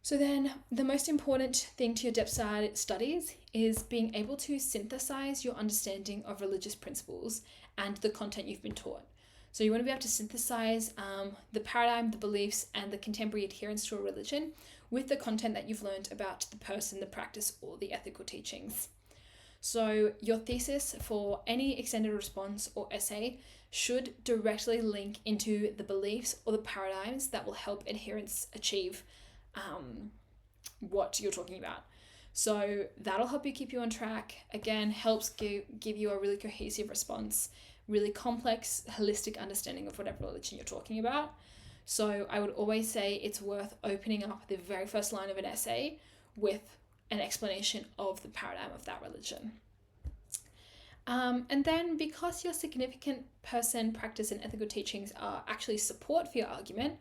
So then the most important thing to your depth studies is being able to synthesize your understanding of religious principles and the content you've been taught. So you want to be able to synthesize the paradigm, the beliefs, and the contemporary adherence to a religion with the content that you've learned about the person, the practice, or the ethical teachings. So your thesis for any extended response or essay should directly link into the beliefs or the paradigms that will help adherents achieve what you're talking about. So that'll help you keep you on track. Again, helps give you a really cohesive response, really complex, holistic understanding of whatever religion you're talking about. So I would always say it's worth opening up the very first line of an essay with an explanation of the paradigm of that religion. And then because your significant person, practice, and ethical teachings are actually support for your argument,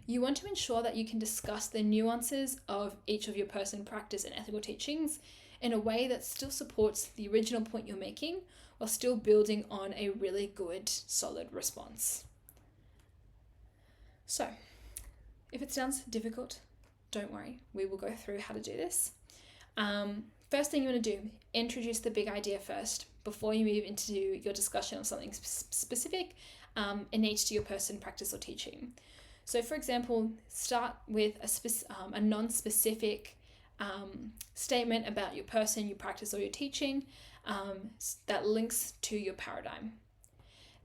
you want to ensure that you can discuss the nuances of each of your person, practice, and ethical teachings in a way that still supports the original point you're making while still building on a really good, solid response. So, if it sounds difficult, don't worry. We will go through how to do this. First thing you want to do, introduce the big idea first before you move into your discussion on something specific innate to your person, practice, or teaching. So for example, start with a non-specific statement about your person, your practice, or your teaching that links to your paradigm.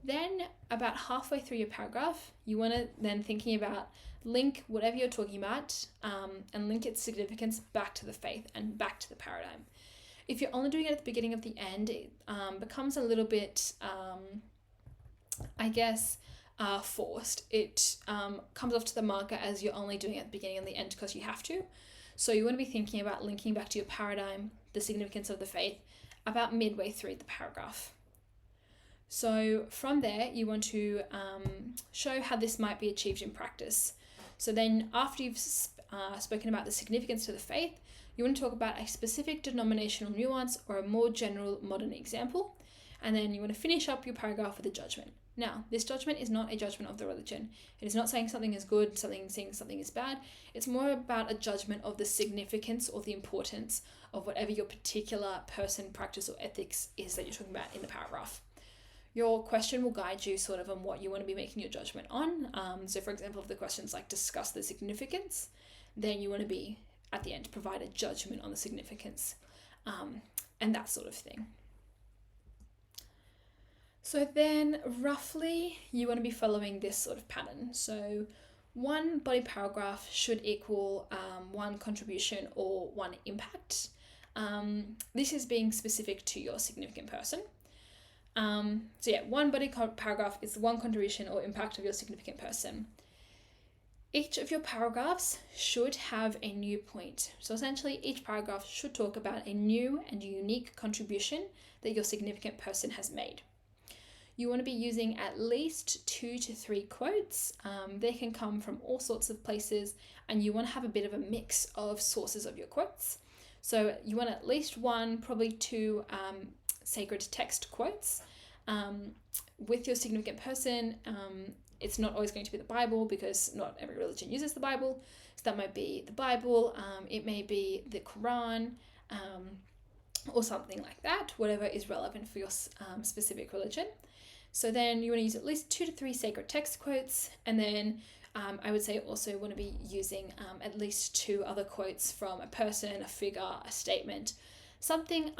Then about halfway through your paragraph, you want to then thinking about link whatever you're talking about and link its significance back to the faith and back to the paradigm. If you're only doing it at the beginning of the end, it becomes a little bit, forced. It comes off to the marker as you're only doing it at the beginning and the end because you have to. So you want to be thinking about linking back to your paradigm, the significance of the faith, about midway through the paragraph. So from there, you want to show how this might be achieved in practice. So then after you've spoken about the significance to the faith, you want to talk about a specific denominational nuance or a more general modern example. And then you want to finish up your paragraph with a judgment. Now, this judgment is not a judgment of the religion. It is not saying something is good, saying something is bad. It's more about a judgment of the significance or the importance of whatever your particular person, practice, or ethics is that you're talking about in the paragraph. Your question will guide you sort of on what you want to be making your judgment on. So for example, if the question's like discuss the significance, then you want to be at the end provide a judgment on the significance and that sort of thing. So then roughly you want to be following this sort of pattern. So one body paragraph should equal one contribution or one impact. This is being specific to your significant person. So yeah, one body paragraph is one contribution or impact of your significant person. Each of your paragraphs should have a new point. So essentially each paragraph should talk about a new and unique contribution that your significant person has made. You want to be using at least 2 to 3 quotes. They can come from all sorts of places, and you want to have a bit of a mix of sources of your quotes. So you want at least 1, probably 2 sacred text quotes. With your significant person, it's not always going to be the Bible because not every religion uses the Bible. So that might be the Bible, it may be the Quran, or something like that, whatever is relevant for your specific religion. So then you want to use at least 2 to 3 sacred text quotes, and then I would say also want to be using at least 2 other quotes from a person, a figure, a statement, something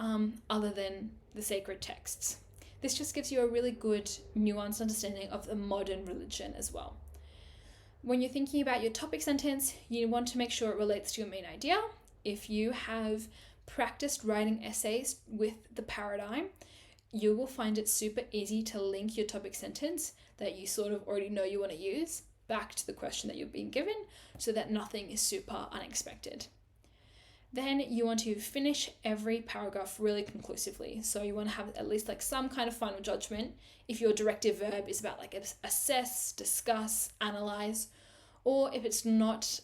other than the sacred texts. This just gives you a really good nuanced understanding of the modern religion as well. When you're thinking about your topic sentence, you want to make sure it relates to your main idea. If you have practiced writing essays with the paradigm, you will find it super easy to link your topic sentence that you sort of already know you want to use back to the question that you're being given so that nothing is super unexpected. Then you want to finish every paragraph really conclusively. So you want to have at least like some kind of final judgment if your directive verb is about like assess, discuss, analyze, or if it's not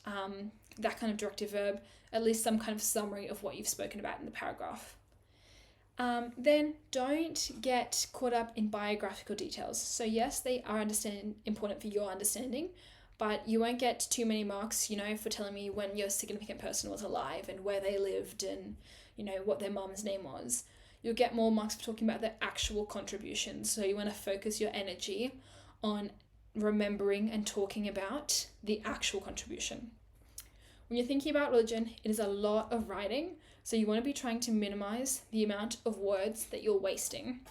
that kind of directive verb, at least some kind of summary of what you've spoken about in the paragraph. Then don't get caught up in biographical details. So yes, they are important for your understanding, but you won't get too many marks, for telling me when your significant person was alive and where they lived and, what their mum's name was. You'll get more marks for talking about their actual contributions. So you want to focus your energy on remembering and talking about the actual contribution. When you're thinking about religion, it is a lot of writing. So you want to be trying to minimize the amount of words that you're wasting.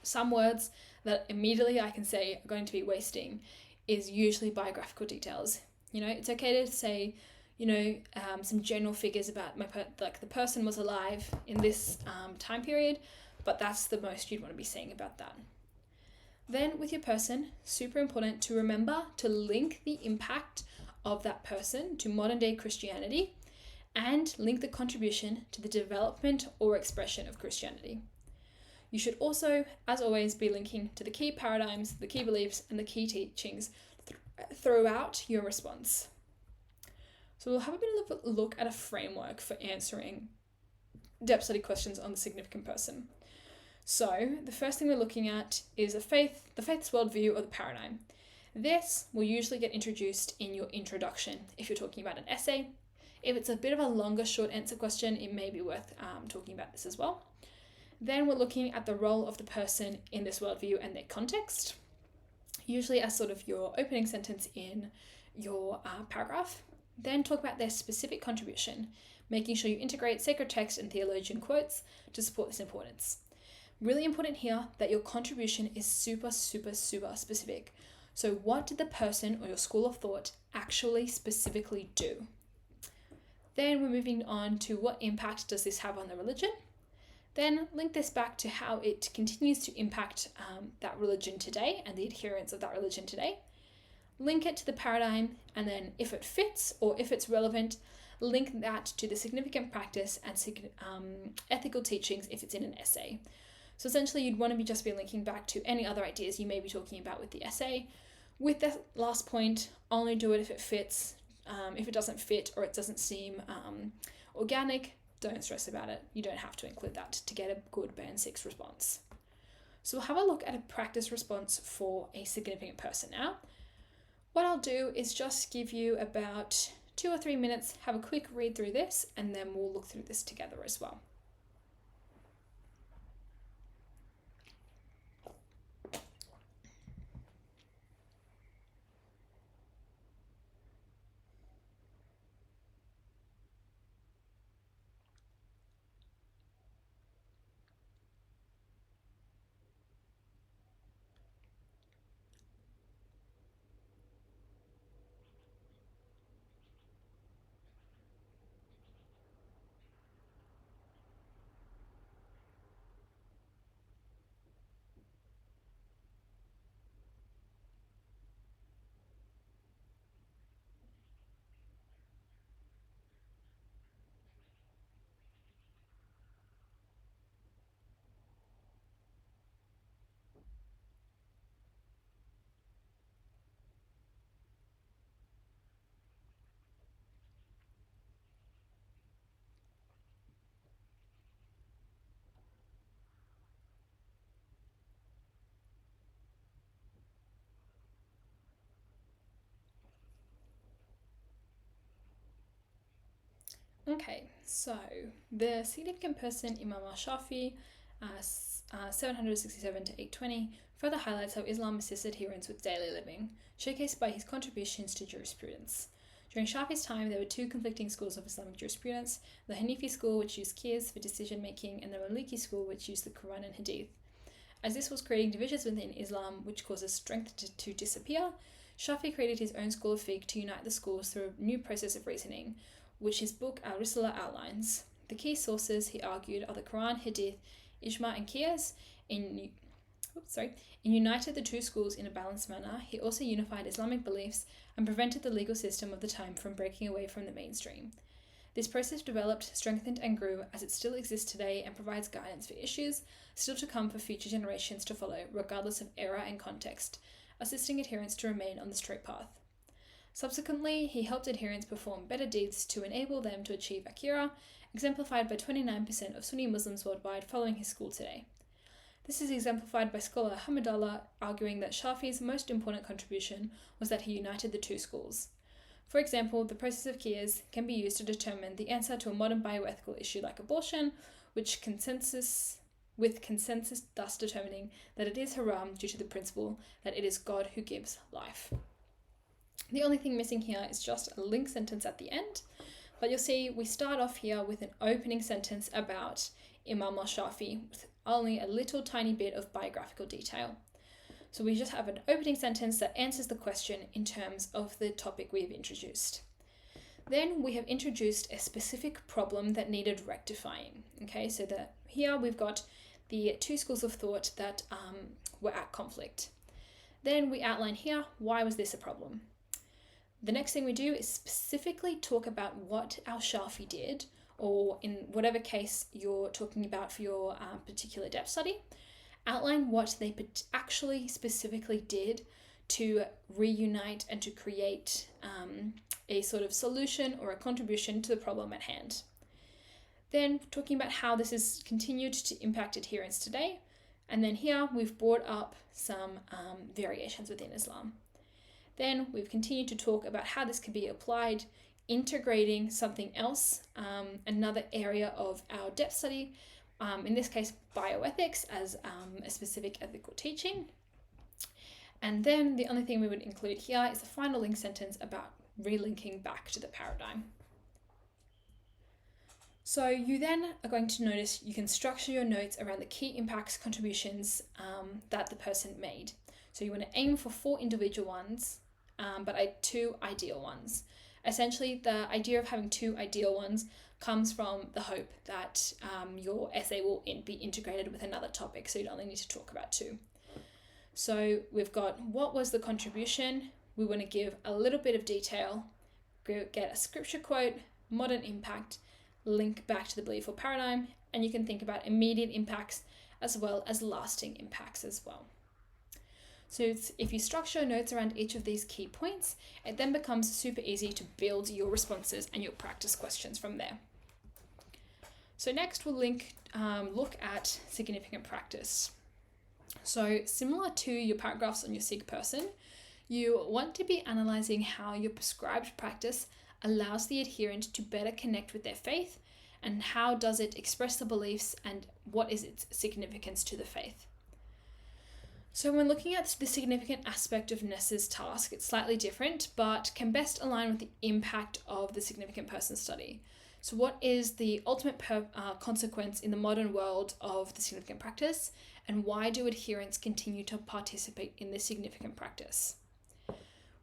Some words that immediately I can say are going to be wasting is usually biographical details. It's okay to say, some general figures about the person was alive in this time period, but that's the most you'd want to be saying about that. Then with your person, super important to remember to link the impact of that person to modern day Christianity and link the contribution to the development or expression of Christianity. You should also, as always, be linking to the key paradigms, the key beliefs, and the key teachings throughout your response. So we'll have a bit of a look at a framework for answering depth study questions on the significant person. So the first thing we're looking at is the faith's worldview or the paradigm. This will usually get introduced in your introduction if you're talking about an essay. If it's a bit of a longer short answer question, it may be worth talking about this as well. Then we're looking at the role of the person in this worldview and their context, usually as sort of your opening sentence in your paragraph. Then talk about their specific contribution, making sure you integrate sacred text and theologian quotes to support this importance. Really important here that your contribution is super, super, super specific. So what did the person or your school of thought actually specifically do? Then we're moving on to what impact does this have on the religion? Then link this back to how it continues to impact that religion today and the adherents of that religion today. Link it to the paradigm, and then if it fits or if it's relevant, link that to the significant practice and ethical teachings if it's in an essay. So essentially you'd want to just be linking back to any other ideas you may be talking about with the essay. With the last point, only do it if it fits. If it doesn't fit or it doesn't seem organic, don't stress about it. You don't have to include that to get a good Band 6 response. So we'll have a look at a practice response for a significant person now. What I'll do is just give you about 2 or 3 minutes, have a quick read through this, and then we'll look through this together as well. Okay, so the significant person Imam al-Shafi, 767 to 820, further highlights how Islam assists adherents with daily living, showcased by his contributions to jurisprudence. During Shafi's time, there were two conflicting schools of Islamic jurisprudence, the Hanafi school, which used qiyas for decision-making, and the Maliki school, which used the Quran and Hadith. As this was creating divisions within Islam, which causes strength to disappear, Shafi created his own school of fiqh to unite the schools through a new process of reasoning, which his book Al-Risala outlines. The key sources, he argued, are the Quran, Hadith, Ijma, and Qiyas. In united the two schools in a balanced manner. He also unified Islamic beliefs and prevented the legal system of the time from breaking away from the mainstream. This process developed, strengthened, and grew as it still exists today and provides guidance for issues still to come for future generations to follow, regardless of era and context, assisting adherents to remain on the straight path. Subsequently, he helped adherents perform better deeds to enable them to achieve Akhira, exemplified by 29% of Sunni Muslims worldwide following his school today. This is exemplified by scholar Hamidullah arguing that Shafi's most important contribution was that he united the two schools. For example, the process of qiyas can be used to determine the answer to a modern bioethical issue like abortion, with consensus thus determining that it is haram due to the principle that it is God who gives life. The only thing missing here is just a link sentence at the end, but you'll see we start off here with an opening sentence about Imam al-Shafi with only a little tiny bit of biographical detail. So we just have an opening sentence that answers the question in terms of the topic we've introduced. Then we have introduced a specific problem that needed rectifying. Okay, so here we've got the two schools of thought that were at conflict. Then we outline here, why was this a problem? The next thing we do is specifically talk about what al-Shafi did, or in whatever case you're talking about for your particular depth study, outline what they actually specifically did to reunite and to create a sort of solution or a contribution to the problem at hand. Then talking about how this has continued to impact adherents today, and then here we've brought up some variations within Islam. Then we've continued to talk about how this can be applied, integrating something else, another area of our depth study, in this case bioethics as a specific ethical teaching. And then the only thing we would include here is the final link sentence about relinking back to the paradigm. So you then are going to notice you can structure your notes around the key impacts, contributions that the person made. So you want to aim for 4 individual ones, but 2 ideal ones. Essentially, the idea of having 2 ideal ones comes from the hope that your essay will be integrated with another topic, so you only need to talk about 2. So we've got what was the contribution. We want to give a little bit of detail, get a scripture quote, modern impact, link back to the belief or paradigm, and you can think about immediate impacts as well as lasting impacts as well. So if you structure notes around each of these key points, it then becomes super easy to build your responses and your practice questions from there. So next we'll look at significant practice. So similar to your paragraphs on your sick person, you want to be analysing how your prescribed practice allows the adherent to better connect with their faith, and how does it express the beliefs and what is its significance to the faith. So when looking at the significant aspect of Ness's task, it's slightly different, but can best align with the impact of the significant person study. So what is the ultimate consequence in the modern world of the significant practice, and why do adherents continue to participate in this significant practice?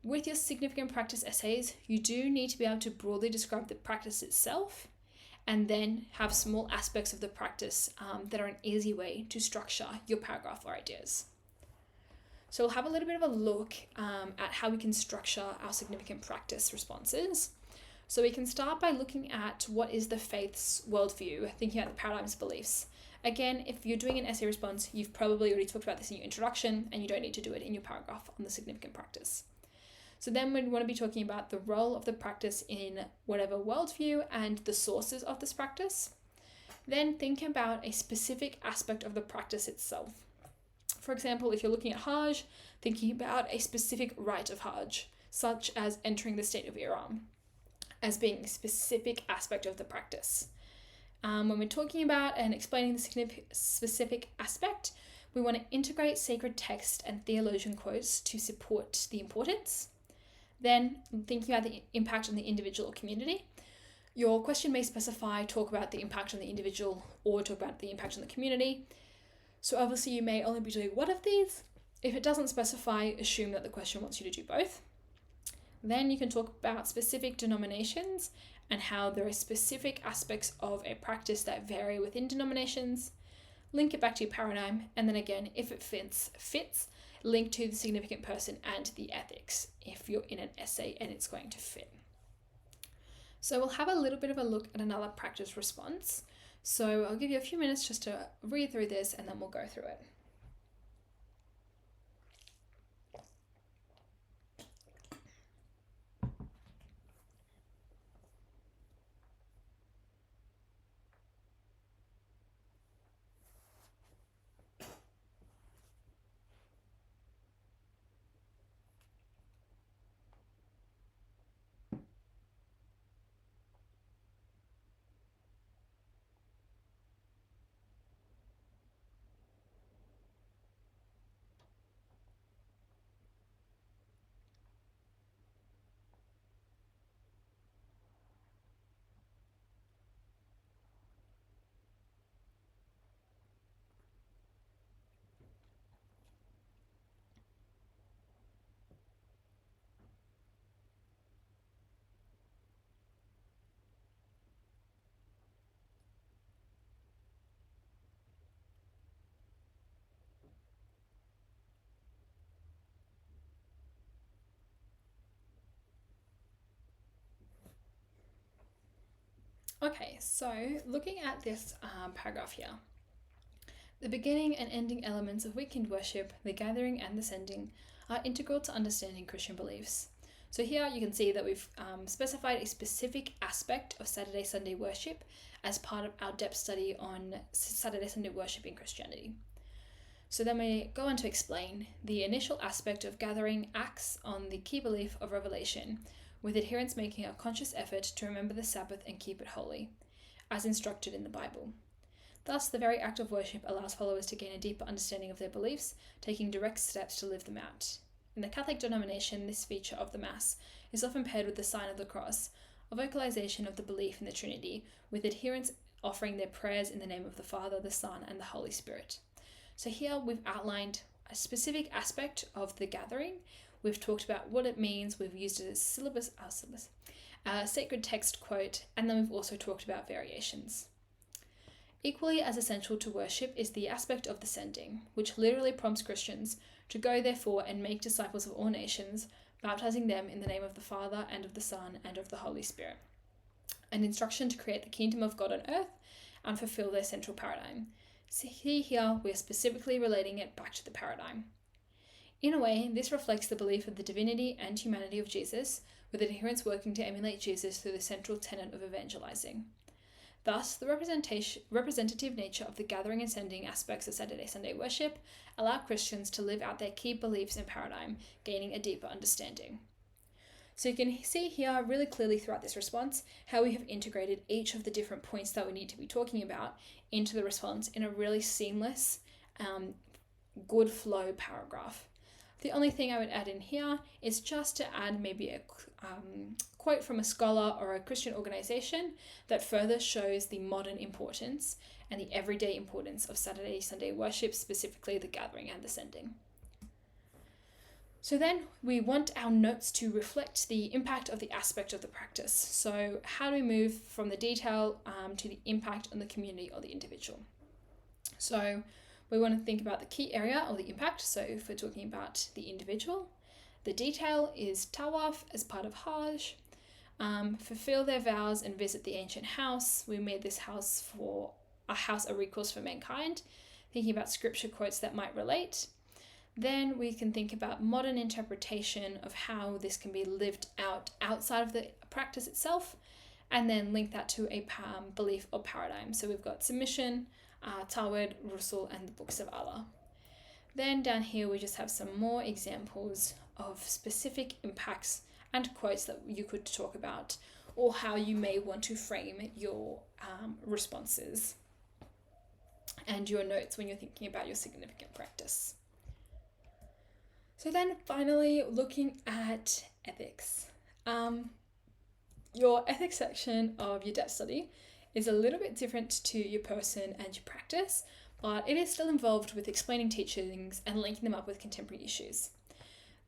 With your significant practice essays, you do need to be able to broadly describe the practice itself, and then have small aspects of the practice that are an easy way to structure your paragraph or ideas. So we'll have a little bit of a look at how we can structure our significant practice responses. So we can start by looking at what is the faith's worldview, thinking about the paradigms, beliefs. Again, if you're doing an essay response, you've probably already talked about this in your introduction, and you don't need to do it in your paragraph on the significant practice. So then we want to be talking about the role of the practice in whatever worldview and the sources of this practice. Then think about a specific aspect of the practice itself. For example, if you're looking at Hajj, thinking about a specific rite of Hajj, such as entering the state of Ihram, as being a specific aspect of the practice. When we're talking about and explaining the specific aspect, we want to integrate sacred text and theologian quotes to support the importance. Then, thinking about the impact on the individual or community. Your question may specify, talk about the impact on the individual, or talk about the impact on the community. So obviously you may only be doing one of these. If it doesn't specify, assume that the question wants you to do both. Then you can talk about specific denominations and how there are specific aspects of a practice that vary within denominations. Link it back to your paradigm, and then again, if it fits, link to the significant person and the ethics if you're in an essay and it's going to fit. So we'll have a little bit of a look at another practice response. So I'll give you a few minutes just to read through this, and then we'll go through it. Okay, so looking at this paragraph here, the beginning and ending elements of weekend worship, the gathering and the sending, are integral to understanding Christian beliefs. So here you can see that we've specified a specific aspect of Saturday Sunday worship as part of our depth study on Saturday Sunday worship in Christianity. So then we go on to explain the initial aspect of gathering acts on the key belief of revelation, with adherents making a conscious effort to remember the Sabbath and keep it holy, as instructed in the Bible. Thus, the very act of worship allows followers to gain a deeper understanding of their beliefs, taking direct steps to live them out. In the Catholic denomination, this feature of the Mass is often paired with the sign of the cross, a vocalization of the belief in the Trinity, with adherents offering their prayers in the name of the Father, the Son, and the Holy Spirit. So here we've outlined a specific aspect of the gathering. We've talked about what it means. We've used it as sacred text quote, and then we've also talked about variations. Equally as essential to worship is the aspect of the sending, which literally prompts Christians to go therefore and make disciples of all nations, baptizing them in the name of the Father and of the Son and of the Holy Spirit. An instruction to create the kingdom of God on earth and fulfill their central paradigm. See here, we're specifically relating it back to the paradigm. In a way, this reflects the belief of the divinity and humanity of Jesus, with adherents working to emulate Jesus through the central tenet of evangelizing. Thus, the representative nature of the gathering and sending aspects of Saturday Sunday worship allow Christians to live out their key beliefs and paradigm, gaining a deeper understanding. So you can see here really clearly throughout this response how we have integrated each of the different points that we need to be talking about into the response in a really seamless, good flow paragraph. The only thing I would add in here is just to add maybe a quote from a scholar or a Christian organization that further shows the modern importance and the everyday importance of Saturday Sunday worship, specifically the gathering and the sending. So then we want our notes to reflect the impact of the aspect of the practice. So how do we move from the detail to the impact on the community or the individual? So we want to think about the key area or the impact. So if we're talking about the individual, the detail is tawaf as part of Hajj, fulfill their vows and visit the ancient house. We made this house a recourse for mankind, thinking about scripture quotes that might relate. Then we can think about modern interpretation of how this can be lived out outside of the practice itself, and then link that to a belief or paradigm. So we've got submission, Tawhid, Rusul, and the books of Allah. Then down here we just have some more examples of specific impacts and quotes that you could talk about, or how you may want to frame your responses and your notes when you're thinking about your significant practice. So then finally, looking at ethics. Your ethics section of your depth study is a little bit different to your person and your practice, but it is still involved with explaining teachings and linking them up with contemporary issues.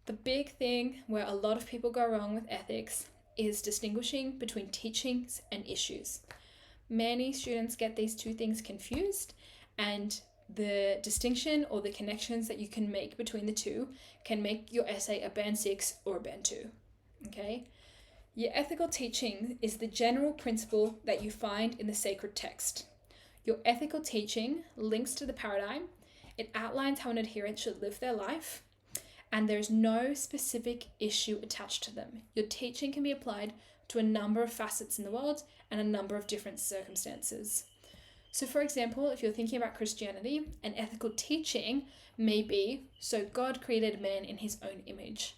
The big thing where a lot of people go wrong with ethics is distinguishing between teachings and issues. Many students get these two things confused, and the distinction or the connections that you can make between the two can make your essay a band 6 or a band 2. Okay? Your ethical teaching is the general principle that you find in the sacred text. Your ethical teaching links to the paradigm. It outlines how an adherent should live their life, and there's no specific issue attached to them. Your teaching can be applied to a number of facets in the world and a number of different circumstances. So for example, if you're thinking about Christianity, an ethical teaching may be, so God created man in his own image.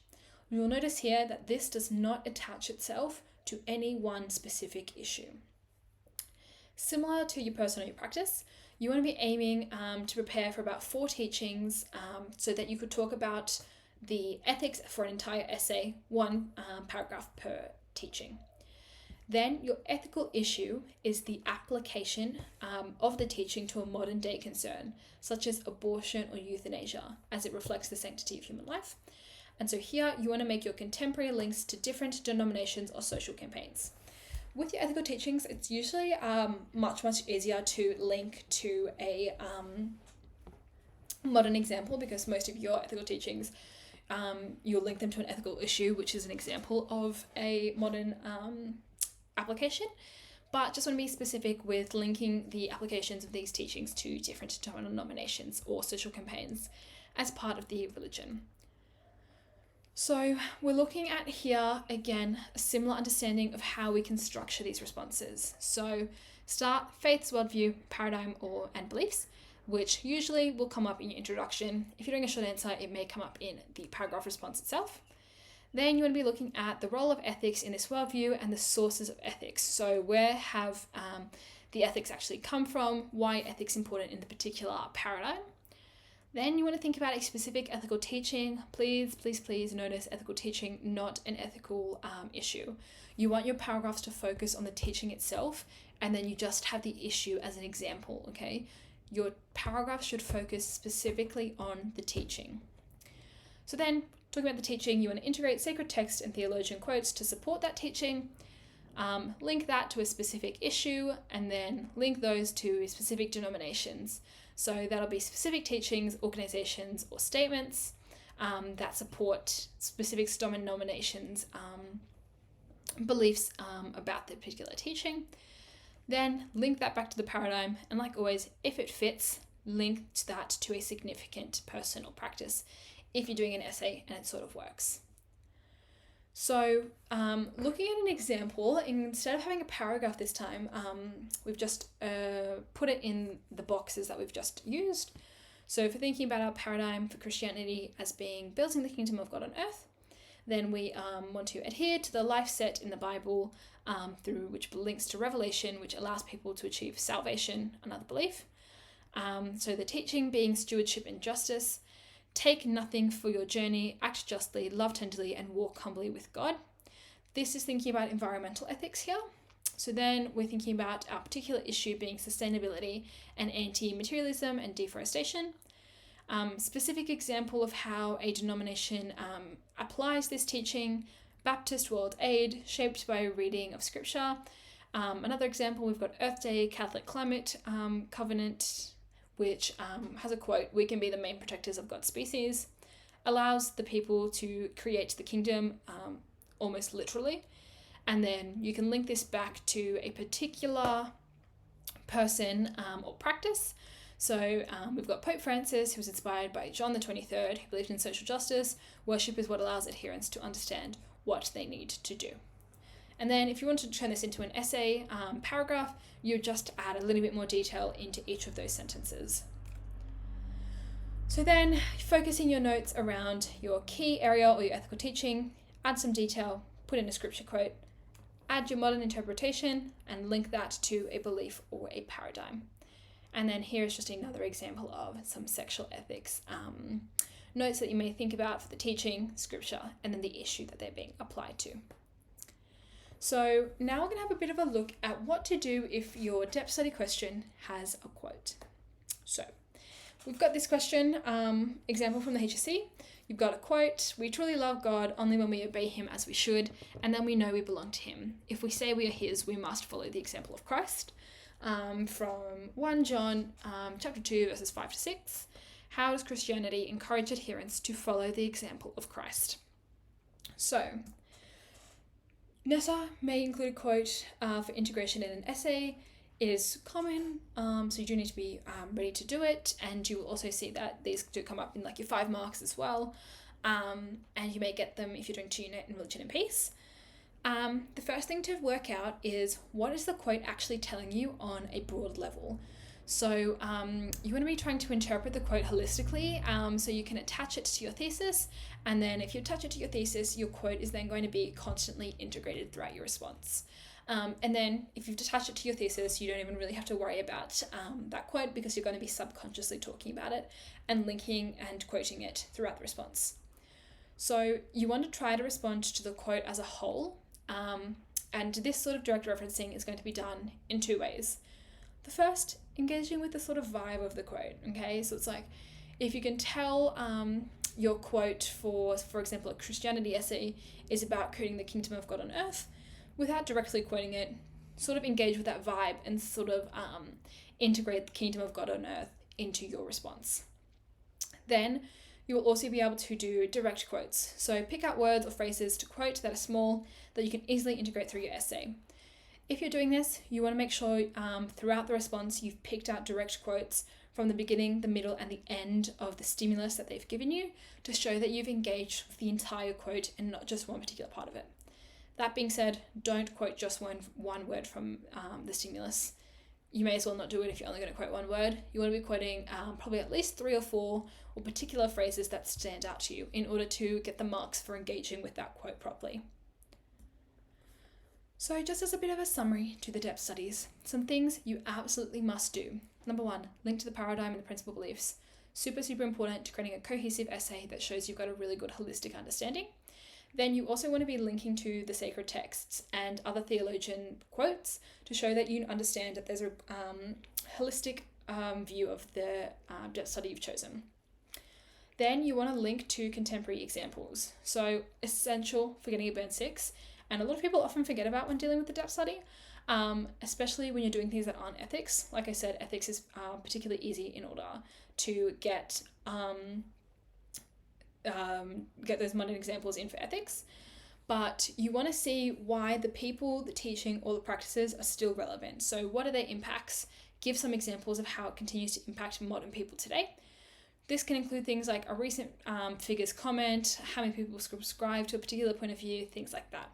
You'll notice here that this does not attach itself to any one specific issue. Similar to your personal your practice, you want to be aiming to prepare for about 4 teachings so that you could talk about the ethics for an entire essay, 1 paragraph per teaching. Then your ethical issue is the application of the teaching to a modern day concern, such as abortion or euthanasia, as it reflects the sanctity of human life. And so here you want to make your contemporary links to different denominations or social campaigns. With your ethical teachings, it's usually much easier to link to a modern example, because most of your ethical teachings, you'll link them to an ethical issue, which is an example of a modern application. But just want to be specific with linking the applications of these teachings to different denominations or social campaigns as part of the religion. So we're looking at here, again, a similar understanding of how we can structure these responses. So start faith's worldview, paradigm, and beliefs, which usually will come up in your introduction. If you're doing a short answer, it may come up in the paragraph response itself. Then you want to be looking at the role of ethics in this worldview and the sources of ethics. So where have the ethics actually come from? Why ethics important in the particular paradigm? Then you want to think about a specific ethical teaching. Please notice ethical teaching, not an ethical issue. You want your paragraphs to focus on the teaching itself, and then you just have the issue as an example, okay? Your paragraph should focus specifically on the teaching. So then, talking about the teaching, you want to integrate sacred text and theologian quotes to support that teaching, link that to a specific issue, and then link those to specific denominations. So that'll be specific teachings, organizations, or statements that support specific denominations' beliefs about the particular teaching. Then link that back to the paradigm, and like always, if it fits, link that to a significant personal practice if you're doing an essay and it sort of works. So looking at an example, instead of having a paragraph this time, we've just put it in the boxes that we've just used. So if we're thinking about our paradigm for Christianity as being building the kingdom of God on earth, then we want to adhere to the life set in the Bible through which links to Revelation, which allows people to achieve salvation, another belief. So the teaching being stewardship and justice. Take nothing for your journey, act justly, love tenderly, and walk humbly with God. This is thinking about environmental ethics here. So then we're thinking about our particular issue being sustainability and anti-materialism and deforestation. Specific example of how a denomination applies this teaching: Baptist World Aid, shaped by a reading of scripture. Another example, we've got Earth Day, Catholic Climate Covenant, which has a quote, "We can be the main protectors of God's species," allows the people to create the kingdom almost literally. And then you can link this back to a particular person or practice. So we've got Pope Francis, who was inspired by John the 23rd, who believed in social justice. Worship is what allows adherents to understand what they need to do. And then if you want to turn this into an essay paragraph, you just add a little bit more detail into each of those sentences. So then focusing your notes around your key area or your ethical teaching, add some detail, put in a scripture quote, add your modern interpretation, and link that to a belief or a paradigm. And then here's just another example of some sexual ethics notes that you may think about for the teaching, scripture, and then the issue that they're being applied to. So now we're going to have a bit of a look at what to do if your depth study question has a quote. So we've got this question, example from the HSC. You've got a quote: "We truly love God only when we obey him as we should, and then we know we belong to him. If we say we are his, we must follow the example of Christ." From 1 John chapter 2 verses 5 to 6. How does Christianity encourage adherents to follow the example of Christ? So NESA may include a quote for integration in an essay. It is common, so you do need to be ready to do it, and you will also see that these do come up in like your 5 marks as well, and you may get them if you're doing 2-unit in Religion and Peace. The first thing to work out is, what is the quote actually telling you on a broad level? So you want to be trying to interpret the quote holistically, so you can attach it to your thesis, and then if you attach it to your thesis, your quote is then going to be constantly integrated throughout your response. And then if you've attached it to your thesis, you don't even really have to worry about that quote, because you're going to be subconsciously talking about it and linking and quoting it throughout the response. So you want to try to respond to the quote as a whole, and this sort of direct referencing is going to be done in 2 ways. The first, engaging with the sort of vibe of the quote, okay? So it's like, if you can tell your quote for example, a Christianity essay is about creating the kingdom of God on earth, without directly quoting it, sort of engage with that vibe and sort of integrate the kingdom of God on earth into your response. Then you will also be able to do direct quotes. So pick out words or phrases to quote that are small, that you can easily integrate through your essay. If you're doing this, you want to make sure throughout the response you've picked out direct quotes from the beginning, the middle, and the end of the stimulus that they've given you, to show that you've engaged with the entire quote and not just one particular part of it. That being said, don't quote just one word from the stimulus. You may as well not do it if you're only going to quote one word. You want to be quoting probably at least 3 or 4 or particular phrases that stand out to you in order to get the marks for engaging with that quote properly. So just as a bit of a summary to the depth studies, some things you absolutely must do. Number 1, link to the paradigm and the principal beliefs. Super important to creating a cohesive essay that shows you've got a really good holistic understanding. Then you also want to be linking to the sacred texts and other theologian quotes to show that you understand that there's a holistic view of the depth study you've chosen. Then you want to link to contemporary examples. So essential for getting a Burn 6, and a lot of people often forget about when dealing with the depth study, especially when you're doing things that aren't ethics. Like I said, ethics is particularly easy in order to get those modern examples in for ethics, but you want to see why the people, the teaching, or the practices are still relevant. So what are their impacts? Give some examples of how it continues to impact modern people today. This can include things like a recent figure's comment, how many people subscribe to a particular point of view, things like that.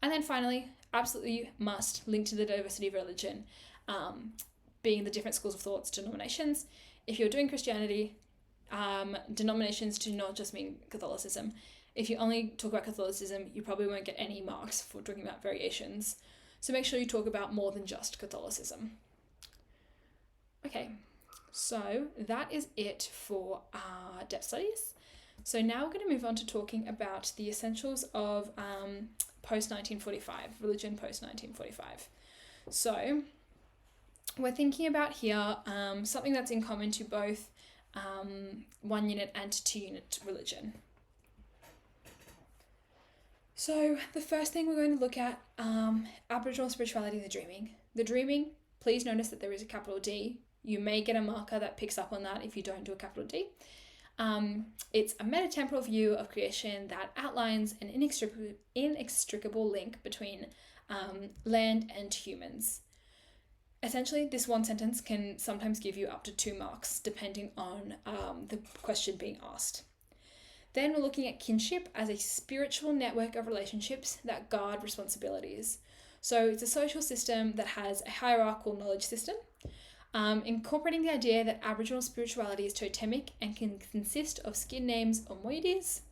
And then finally, absolutely must link to the diversity of religion, being the different schools of thoughts, denominations. If you're doing Christianity, denominations do not just mean Catholicism. If you only talk about Catholicism, you probably won't get any marks for talking about variations. So make sure you talk about more than just Catholicism. Okay, so that is it for depth studies. So now we're going to move on to talking about the essentials of post-1945, religion post-1945. So we're thinking about here something that's in common to both 1 unit and 2 unit religion. So the first thing we're going to look at, Aboriginal spirituality, the dreaming. The dreaming, please notice that there is a capital D. You may get a marker that picks up on that if you don't do a capital D. It's a metatemporal view of creation that outlines an inextricable link between land and humans. Essentially, this one sentence can sometimes give you up to 2 marks, depending on the question being asked. Then we're looking at kinship as a spiritual network of relationships that guard responsibilities. So it's a social system that has a hierarchical knowledge system, incorporating the idea that Aboriginal spirituality is totemic and can consist of skin names or moieties.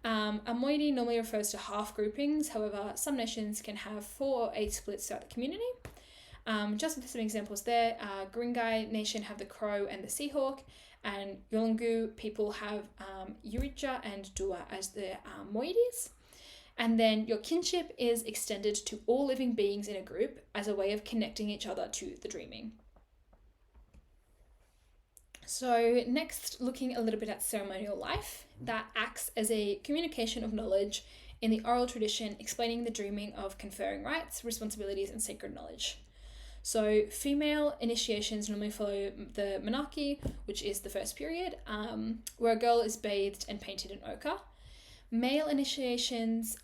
A moiety normally refers to half groupings, however, some nations can have 4 or 8 splits throughout the community. Just with some examples there, Guringai Nation have the crow and the seahawk, and Yolngu people have Yurija and Dua as their moieties. And then your kinship is extended to all living beings in a group as a way of connecting each other to the dreaming. So next, looking a little bit at ceremonial life, that acts as a communication of knowledge in the oral tradition, explaining the dreaming of conferring rights, responsibilities, and sacred knowledge. So female initiations normally follow the monarchy, which is the first period, where a girl is bathed and painted in ochre. In male initiations,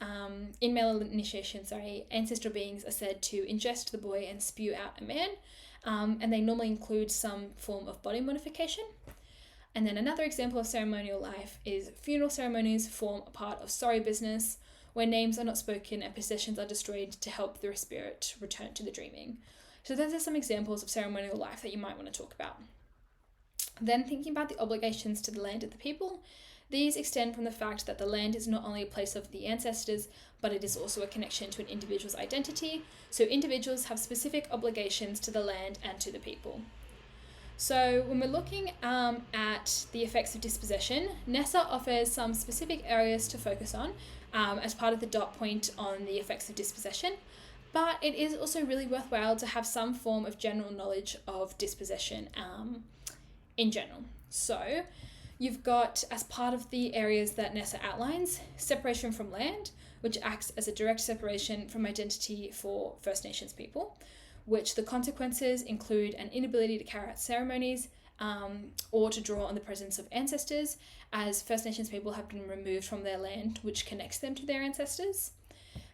ancestral beings are said to ingest the boy and spew out a man, and they normally include some form of body modification. And then another example of ceremonial life is funeral ceremonies form a part of sorry business, where names are not spoken and possessions are destroyed to help the spirit return to the dreaming. So those are some examples of ceremonial life that you might want to talk about. Then thinking about the obligations to the land of the people, these extend from the fact that the land is not only a place of the ancestors, but it is also a connection to an individual's identity. So individuals have specific obligations to the land and to the people. So when we're looking at the effects of dispossession, NESA offers some specific areas to focus on as part of the dot point on the effects of dispossession. But it is also really worthwhile to have some form of general knowledge of dispossession in general. So you've got, as part of the areas that NESA outlines, separation from land, which acts as a direct separation from identity for First Nations people, which the consequences include an inability to carry out ceremonies or to draw on the presence of ancestors, as First Nations people have been removed from their land, which connects them to their ancestors.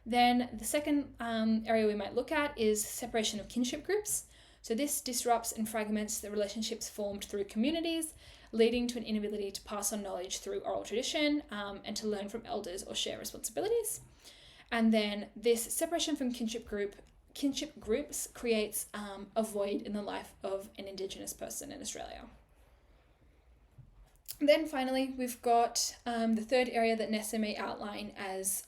Then the second area we might look at is separation of kinship groups. So this disrupts and fragments the relationships formed through communities, leading to an inability to pass on knowledge through oral tradition and to learn from elders or share responsibilities. And then this separation from kinship groups creates a void in the life of an Indigenous person in Australia. Then finally, we've got the third area that NESA may outline as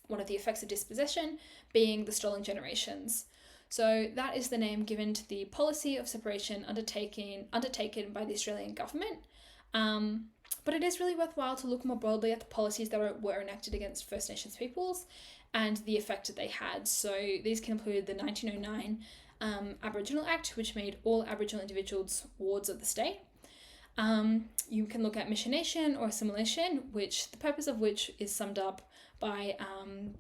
one of the effects of dispossession, being the stolen generations. So that is the name given to the policy of separation undertaken by the Australian government. But it is really worthwhile to look more broadly at the policies that were enacted against First Nations peoples and the effect that they had. So these can include the 1909 Aboriginal Act, which made all Aboriginal individuals wards of the state. You can look at missionation or assimilation, which the purpose of which is summed up by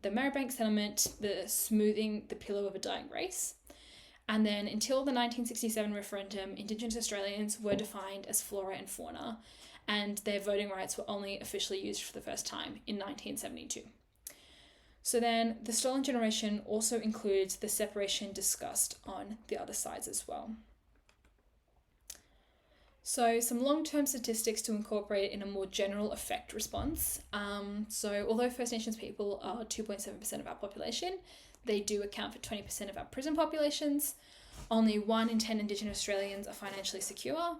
the Maribyrnong settlement, the smoothing the pillow of a dying race. And then until the 1967 referendum, Indigenous Australians were defined as flora and fauna, and their voting rights were only officially used for the first time in 1972. So then the stolen generation also includes the separation discussed on the other sides as well. So some long-term statistics to incorporate in a more general effect response. So although First Nations people are 2.7% of our population, they do account for 20% of our prison populations. Only 1 in 10 Indigenous Australians are financially secure.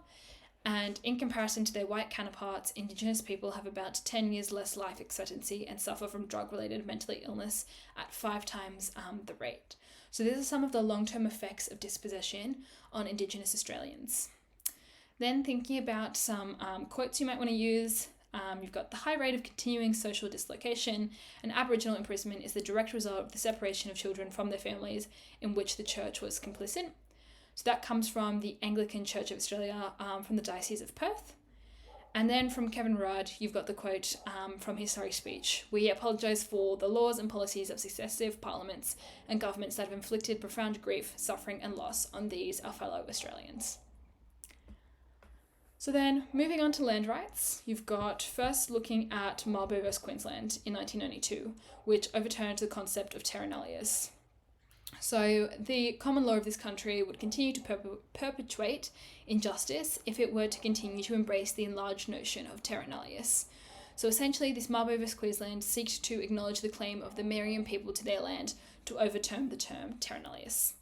And in comparison to their white counterparts, Indigenous people have about 10 years less life expectancy and suffer from drug-related mental illness at 5 times the rate. So these are some of the long-term effects of dispossession on Indigenous Australians. Then thinking about some quotes you might want to use, you've got the high rate of continuing social dislocation, and Aboriginal imprisonment is the direct result of the separation of children from their families in which the church was complicit. So that comes from the Anglican Church of Australia from the Diocese of Perth. And then from Kevin Rudd, you've got the quote from his sorry speech. We apologise for the laws and policies of successive parliaments and governments that have inflicted profound grief, suffering and loss on these, our fellow Australians. So then, moving on to land rights, you've got first looking at Mabo vs Queensland in 1992, which overturned the concept of terra nullius. So the common law of this country would continue to perpetuate injustice if it were to continue to embrace the enlarged notion of terra nullius. So essentially, this Mabo vs Queensland seeks to acknowledge the claim of the Meriam people to their land to overturn the term terra nullius.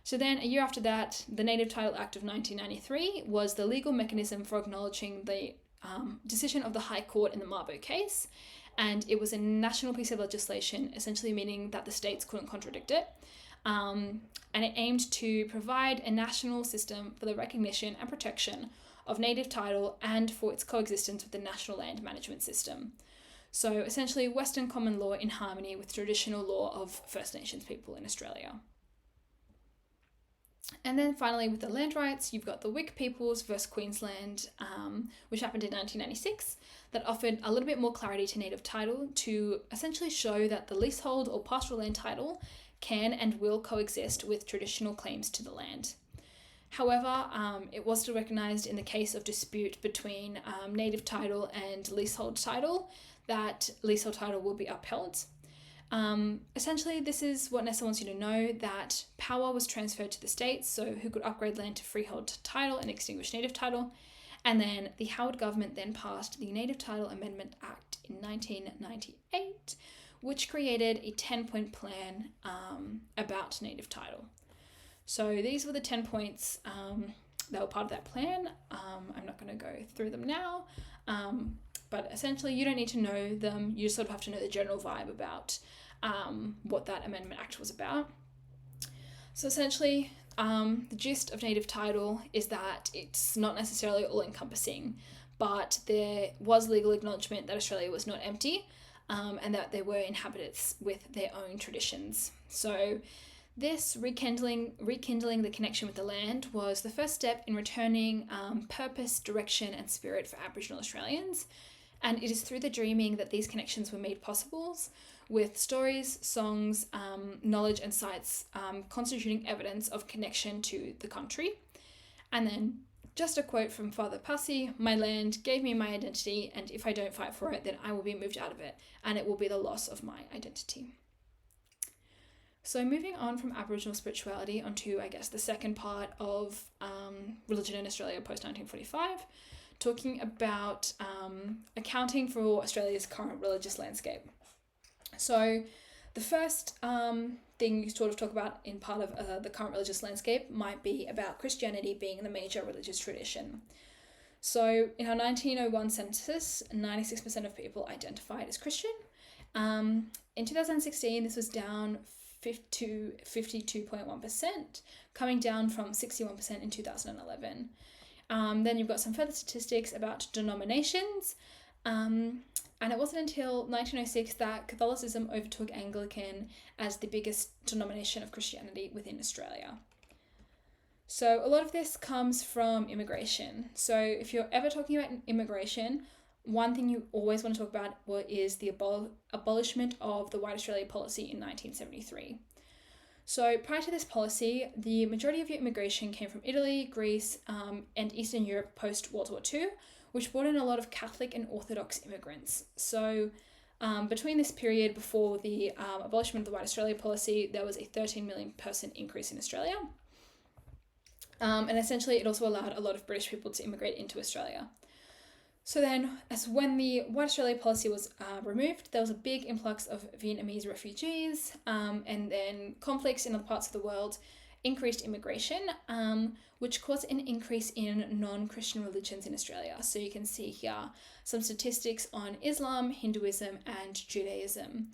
So then, a year after that, the Native Title Act of 1993 was the legal mechanism for acknowledging the decision of the High Court in the Mabo case, and it was a national piece of legislation, essentially meaning that the states couldn't contradict it. And it aimed to provide a national system for the recognition and protection of native title and for its coexistence with the National Land Management System. So essentially, Western common law in harmony with traditional law of First Nations people in Australia. And then finally, with the land rights, you've got the Wik Peoples versus Queensland, which happened in 1996, that offered a little bit more clarity to native title to essentially show that the leasehold or pastoral land title can and will coexist with traditional claims to the land. However, it was still recognised in the case of dispute between native title and leasehold title that leasehold title will be upheld. Essentially, this is what Nessa wants you to know, that power was transferred to the states, so who could upgrade land to freehold title and extinguish native title. And then the Howard government then passed the Native Title Amendment Act in 1998, which created a 10-point plan about native title. So these were the 10 points that were part of that plan. I'm not going to go through them now, but essentially you don't need to know them. You sort of have to know the general vibe about what that Amendment Act was about. So essentially, the gist of native title is that it's not necessarily all-encompassing, but there was legal acknowledgement that Australia was not empty, and that there were inhabitants with their own traditions. So this rekindling the connection with the land was the first step in returning purpose, direction, and spirit for Aboriginal Australians. And it is through the dreaming that these connections were made possible, with stories, songs, knowledge, and sites constituting evidence of connection to the country. And then just a quote from Father Passy: "My land gave me my identity, and if I don't fight for it, then I will be moved out of it, and it will be the loss of my identity." So moving on from Aboriginal spirituality onto, I guess, the second part of religion in Australia post-1945, talking about accounting for Australia's current religious landscape. So the first thing you sort of talk about in part of the current religious landscape might be about Christianity being the major religious tradition. So in our 1901 census, 96% of people identified as Christian. In 2016, this was down to 52.1%, coming down from 61% in 2011. Then you've got some further statistics about denominations. And it wasn't until 1906 that Catholicism overtook Anglican as the biggest denomination of Christianity within Australia. So a lot of this comes from immigration. So if you're ever talking about immigration, one thing you always want to talk about is the abolishment of the White Australia policy in 1973. So prior to this policy, the majority of your immigration came from Italy, Greece, and Eastern Europe post-World War II, which brought in a lot of Catholic and Orthodox immigrants. So between this period before the abolishment of the White Australia policy, there was a 13 million person increase in Australia. And essentially it also allowed a lot of British people to immigrate into Australia. So then, as when the White Australia policy was removed, there was a big influx of Vietnamese refugees, and then conflicts in other parts of the world increased immigration, which caused an increase in non-Christian religions in Australia. So you can see here some statistics on Islam, Hinduism, and Judaism,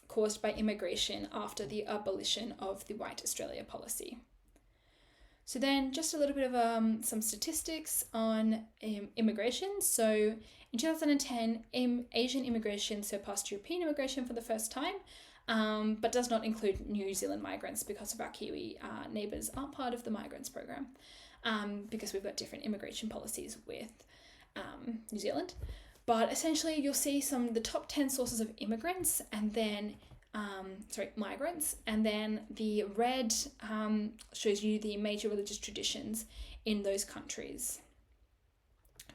caused by immigration after the abolition of the White Australia policy. So then just a little bit of some statistics on immigration. So in 2010, Asian immigration surpassed European immigration for the first time, but does not include New Zealand migrants because of our Kiwi neighbours aren't part of the migrants program, because we've got different immigration policies with New Zealand. But essentially you'll see the top 10 sources of immigrants and then migrants, and then the red shows you the major religious traditions in those countries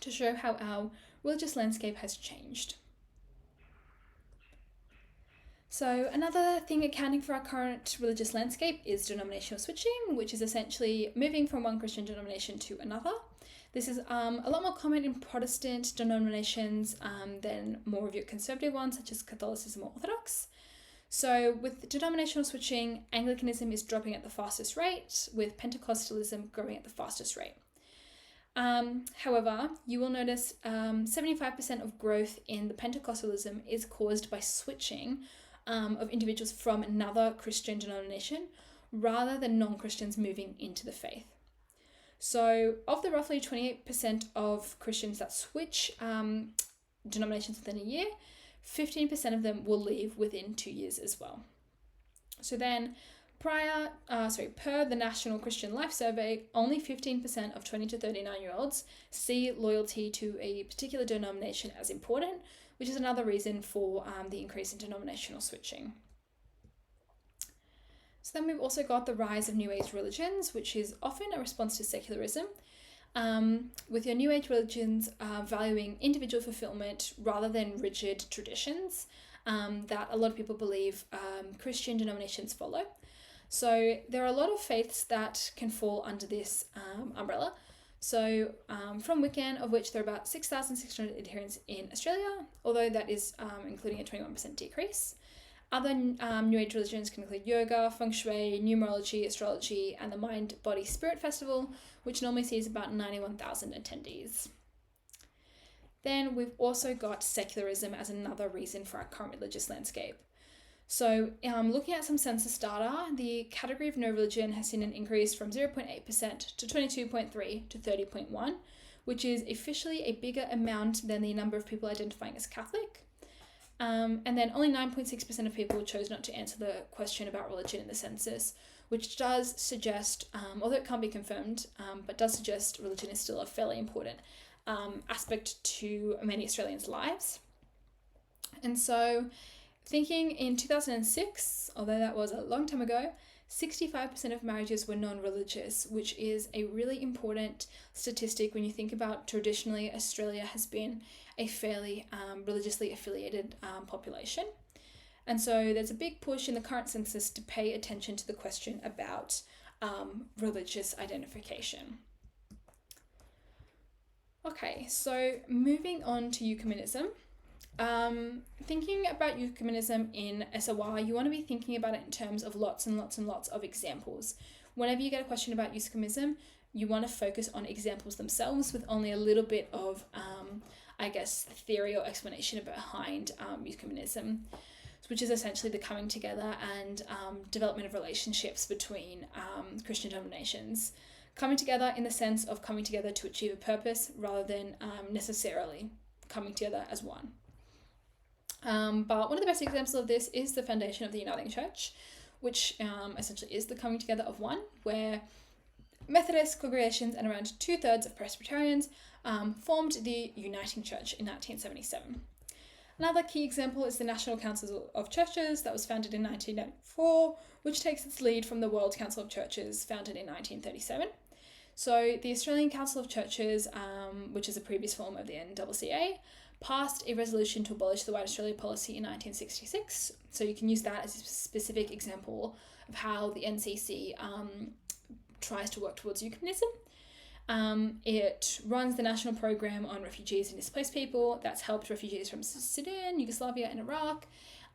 to show how our religious landscape has changed. So another thing accounting for our current religious landscape is denominational switching, which is essentially moving from one Christian denomination to another. This is a lot more common in Protestant denominations than more of your conservative ones, such as Catholicism or Orthodox. So with denominational switching, Anglicanism is dropping at the fastest rate, with Pentecostalism growing at the fastest rate. However, you will notice 75% of growth in the Pentecostalism is caused by switching of individuals from another Christian denomination rather than non-Christians moving into the faith. So of the roughly 28% of Christians that switch denominations within a year, 15% of them will leave within 2 years as well. So then per the National Christian Life Survey, only 15% of 20 to 39-year-olds see loyalty to a particular denomination as important, which is another reason for the increase in denominational switching. So then we've also got the rise of New Age religions, which is often a response to secularism, with your New Age religions valuing individual fulfillment rather than rigid traditions that a lot of people believe Christian denominations follow. So there are a lot of faiths that can fall under this umbrella. So from Wiccan, of which there are about 6,600 adherents in Australia, although that is including a 21% decrease. Other New Age religions can include yoga, feng shui, numerology, astrology, and the Mind, Body, Spirit Festival, which normally sees about 91,000 attendees. Then we've also got secularism as another reason for our current religious landscape. So looking at some census data, the category of no religion has seen an increase from 0.8% to 22.3 to 30.1, which is officially a bigger amount than the number of people identifying as Catholic. And then only 9.6% of people chose not to answer the question about religion in the census, which does suggest, although it can't be confirmed, but does suggest religion is still a fairly important aspect to many Australians' lives. And so thinking in 2006, although that was a long time ago, 65% of marriages were non-religious, which is a really important statistic when you think about traditionally Australia has been a fairly religiously affiliated population. And so there's a big push in the current census to pay attention to the question about religious identification. Okay, so moving on to ecumenism. Thinking about ecumenism in SOR, you want to be thinking about it in terms of lots and lots and lots of examples. Whenever you get a question about ecumenism, you want to focus on examples themselves with only a little bit of, theory or explanation behind ecumenism, which is essentially the coming together and development of relationships between Christian denominations. Coming together in the sense of coming together to achieve a purpose rather than necessarily coming together as one. But one of the best examples of this is the foundation of the Uniting Church, which essentially is the coming together of one, where Methodist congregations and around 2/3 of Presbyterians formed the Uniting Church in 1977. Another key example is the National Council of Churches that was founded in 1994, which takes its lead from the World Council of Churches founded in 1937. So the Australian Council of Churches, which is a previous form of the NCCA, passed a resolution to abolish the White Australia policy in 1966. So you can use that as a specific example of how the NCC tries to work towards ecumenism. It runs the national program on refugees and displaced people that's helped refugees from Sudan, Yugoslavia, and Iraq.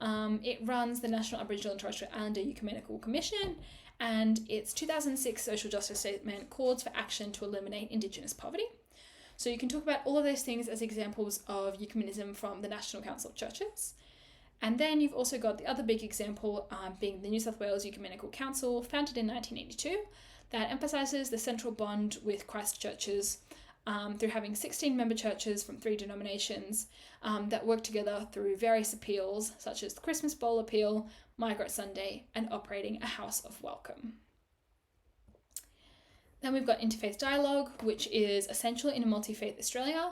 It runs the National Aboriginal and Torres Strait Islander Ecumenical Commission, and its 2006 social justice statement calls for action to eliminate Indigenous poverty. So you can talk about all of those things as examples of ecumenism from the National Council of Churches. And then you've also got the other big example being the New South Wales Ecumenical Council, founded in 1982, that emphasises the central bond with Christ churches through having 16 member churches from 3 denominations that work together through various appeals, such as the Christmas Bowl Appeal, Migrant Sunday, and operating a House of Welcome. Then we've got interfaith dialogue, which is essential in a multi-faith Australia.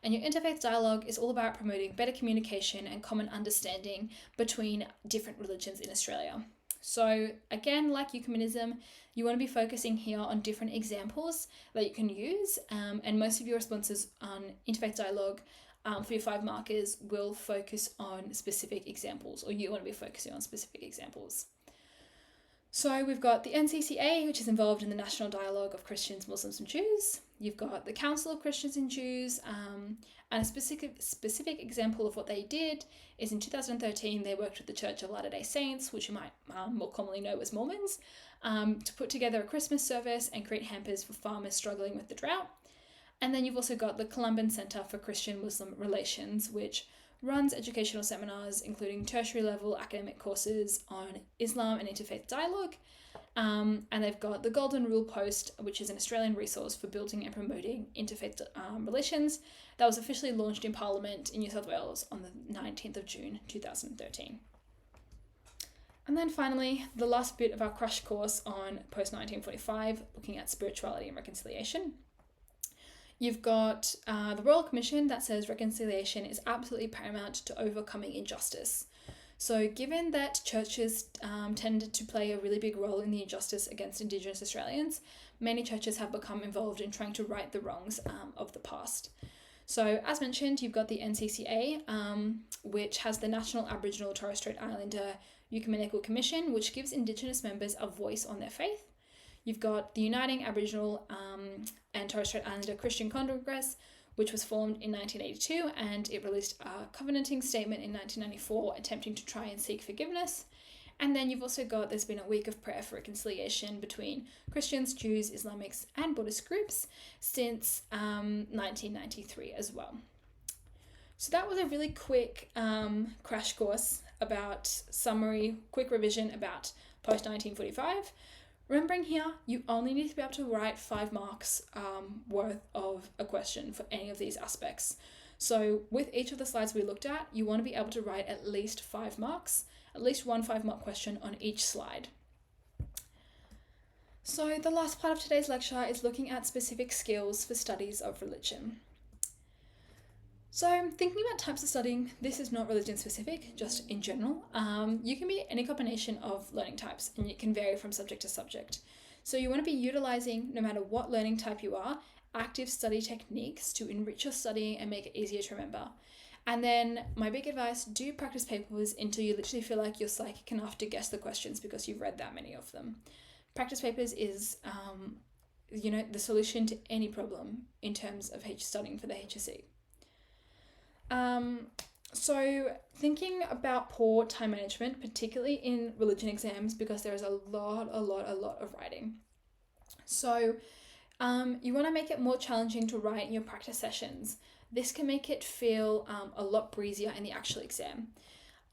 And your interfaith dialogue is all about promoting better communication and common understanding between different religions in Australia. So again, like ecumenism, you want to be focusing here on different examples that you can use, and most of your responses on interfaith dialogue for your 5 markers will focus on specific examples, or you want to be focusing on specific examples. So we've got the NCCA, which is involved in the National Dialogue of Christians, Muslims and Jews. You've got the Council of Christians and Jews, and a specific example of what they did is in 2013, they worked with the Church of Latter-day Saints, which you might more commonly know as Mormons, to put together a Christmas service and create hampers for farmers struggling with the drought. And then you've also got the Columban Centre for Christian-Muslim Relations, which runs educational seminars, including tertiary level academic courses on Islam and interfaith dialogue. And they've got the Golden Rule Post, which is an Australian resource for building and promoting interfaith relations that was officially launched in Parliament in New South Wales on the 19th of June 2013. And then finally, the last bit of our crash course on post-1945, looking at spirituality and reconciliation. You've got the Royal Commission that says reconciliation is absolutely paramount to overcoming injustice. So given that churches tended to play a really big role in the injustice against Indigenous Australians, many churches have become involved in trying to right the wrongs of the past. So as mentioned, you've got the NCCA, which has the National Aboriginal Torres Strait Islander Ecumenical Commission, which gives Indigenous members a voice on their faith. You've got the Uniting Aboriginal and Torres Strait Islander Christian Congress, which was formed in 1982, and it released a covenanting statement in 1994 attempting to try and seek forgiveness. And then you've also got, there's been a week of prayer for reconciliation between Christians, Jews, Islamics, and Buddhist groups since 1993 as well. So that was a really quick crash course about summary, quick revision about post-1945. Remembering here, you only need to be able to write 5 marks worth of a question for any of these aspects. So with each of the slides we looked at, you want to be able to write at least 5 marks, at least one 5-mark question on each slide. So the last part of today's lecture is looking at specific skills for studies of religion. So thinking about types of studying, this is not religion specific, just in general. You can be any combination of learning types, and it can vary from subject to subject. So you want to be utilizing, no matter what learning type you are, active study techniques to enrich your studying and make it easier to remember. And then my big advice, do practice papers until you literally feel like you're psychic enough to guess the questions because you've read that many of them. Practice papers is, the solution to any problem in terms of studying for the HSC. So thinking about poor time management, particularly in religion exams, because there is a lot of writing. So you want to make it more challenging to write in your practice sessions. This can make it feel a lot breezier in the actual exam.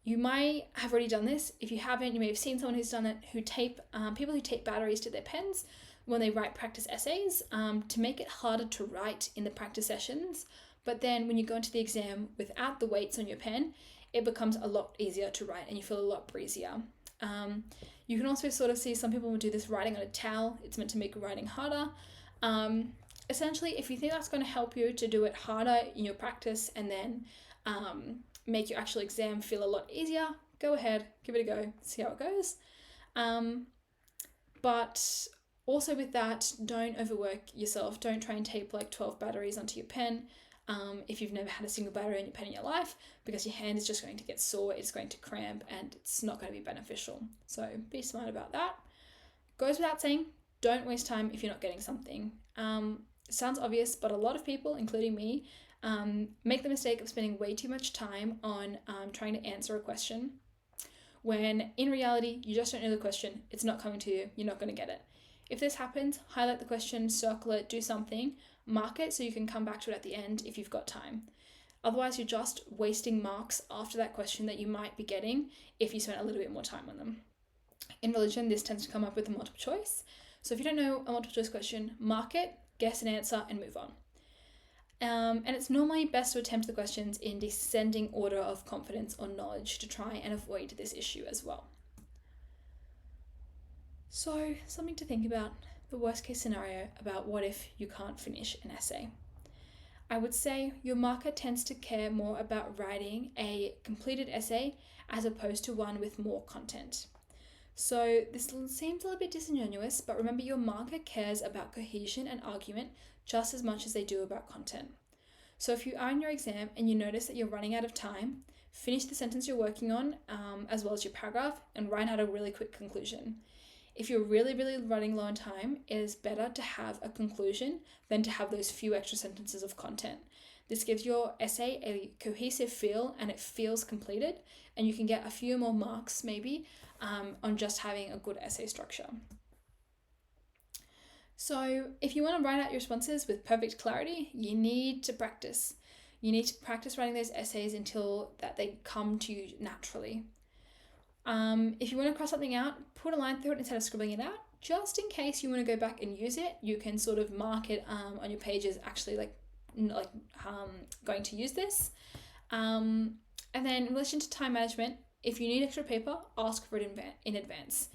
You might have already done this. If you haven't, you may have seen someone who's done it, people who tape batteries to their pens when they write practice essays to make it harder to write in the practice sessions. But then when you go into the exam without the weights on your pen, it becomes a lot easier to write and you feel a lot breezier. You can also sort of see some people will do this writing on a towel. It's meant to make writing harder. Essentially, if you think that's going to help you to do it harder in your practice and then make your actual exam feel a lot easier, go ahead, give it a go, see how it goes. But also with that, don't overwork yourself. Don't try and tape like 12 batteries onto your pen. If you've never had a single battery in your pen in your life, because your hand is just going to get sore, it's going to cramp, and it's not going to be beneficial. So be smart about that. Goes without saying, Don't waste time if you're not getting something. It sounds obvious, but a lot of people, including me, make the mistake of spending way too much time on trying to answer a question when in reality you just don't know the question. It's not coming to you. You're not going to get it. If this happens, highlight the question, circle it, do something, mark it so you can come back to it at the end if you've got time. Otherwise, you're just wasting marks after that question that you might be getting if you spent a little bit more time on them. In religion, this tends to come up with a multiple choice. So if you don't know a multiple choice question, mark it, guess an answer, and move on. And it's normally best to attempt the questions in descending order of confidence or knowledge to try and avoid this issue as well. So, something to think about, the worst case scenario about what if you can't finish an essay. I would say your marker tends to care more about writing a completed essay as opposed to one with more content. So this seems a little bit disingenuous, but remember your marker cares about cohesion and argument just as much as they do about content. So if you are in your exam and you notice that you're running out of time, finish the sentence you're working on as well as your paragraph and write out a really quick conclusion. If you're really running low on time, it is better to have a conclusion than to have those few extra sentences of content. This gives your essay a cohesive feel and it feels completed, and you can get a few more marks maybe on just having a good essay structure. So if you want to write out your responses with perfect clarity, you need to practice. You need to practice writing those essays until that they come to you naturally. If you want to cross something out, put a line through it instead of scribbling it out. Just in case you want to go back and use it, you can sort of mark it on your pages actually going to use this. And then in relation to time management, if you need extra paper, ask for it in advance.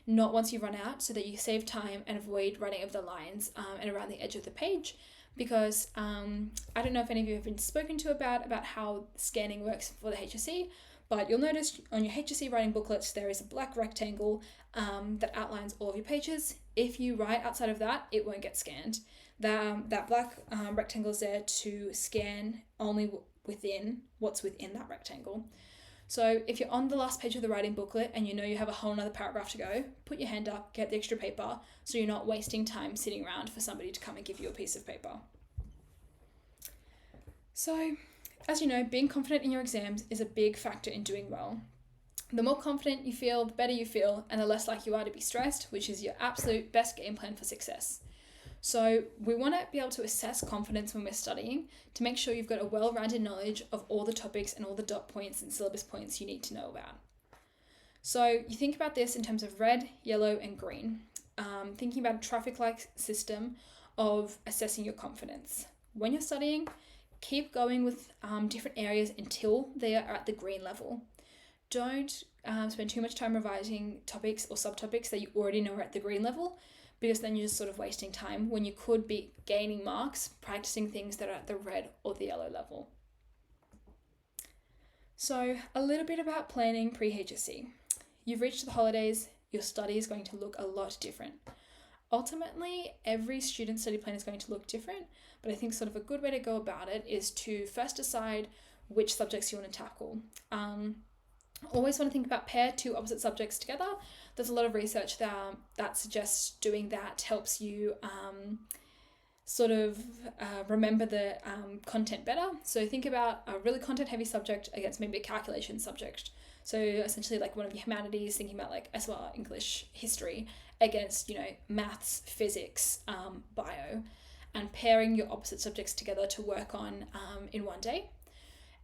Not once you run out, so that you save time and avoid running over the lines and around the edge of the page. Because I don't know if any of you have been spoken to about how scanning works for the HSC, but you'll notice on your HSC writing booklets there is a black rectangle that outlines all of your pages. If you write outside of that, it won't get scanned. That black rectangle is there to scan only within what's within that rectangle. So if you're on the last page of the writing booklet and you know you have a whole nother paragraph to go, put your hand up, get the extra paper, so you're not wasting time sitting around for somebody to come and give you a piece of paper. So, as you know, being confident in your exams is a big factor in doing well. The more confident you feel, the better you feel, and the less likely you are to be stressed, which is your absolute best game plan for success. So we want to be able to assess confidence when we're studying to make sure you've got a well-rounded knowledge of all the topics and all the dot points and syllabus points you need to know about. So you think about this in terms of red, yellow, and green. Thinking about a traffic light system of assessing your confidence. When you're studying, keep going with different areas until they are at the green level. Don't spend too much time revising topics or subtopics that you already know are at the green level, because then you're just sort of wasting time when you could be gaining marks practicing things that are at the red or the yellow level. So a little bit about planning pre-HSC. You've reached the holidays, your study is going to look a lot different. Ultimately, every student's study plan is going to look different, but I think sort of a good way to go about it is to first decide which subjects you want to tackle. Always want to think about pair two opposite subjects together. There's a lot of research that suggests doing that helps you remember the content better. So think about a really content heavy subject against maybe a calculation subject. So essentially like one of the humanities, thinking about like SOR, English, history against, maths, physics, bio, and pairing your opposite subjects together to work on in one day.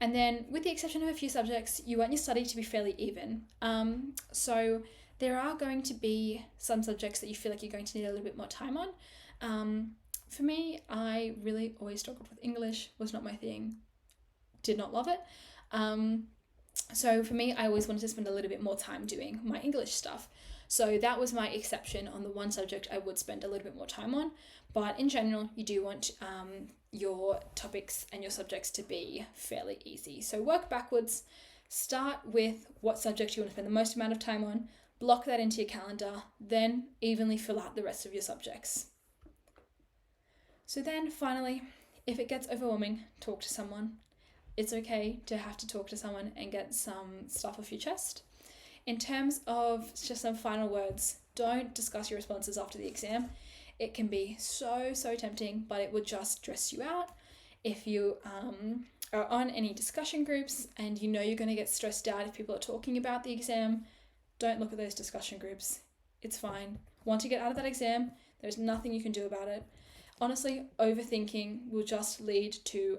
And then with the exception of a few subjects, you want your study to be fairly even. So there are going to be some subjects that you feel like you're going to need a little bit more time on. For me, I really always struggled with English, was not my thing, did not love it. So for me, I always wanted to spend a little bit more time doing my English stuff. So that was my exception on the one subject I would spend a little bit more time on. But in general, you do want your topics and your subjects to be fairly easy. So work backwards, start with what subject you want to spend the most amount of time on, block that into your calendar, then evenly fill out the rest of your subjects. So then finally, if it gets overwhelming, talk to someone. It's okay to have to talk to someone and get some stuff off your chest. In terms of just some final words, don't discuss your responses after the exam. It can be so tempting, but it will just stress you out. If you are on any discussion groups and you know you're going to get stressed out if people are talking about the exam, don't look at those discussion groups. It's fine. Once you get out of that exam, there's nothing you can do about it. Honestly, overthinking will just lead to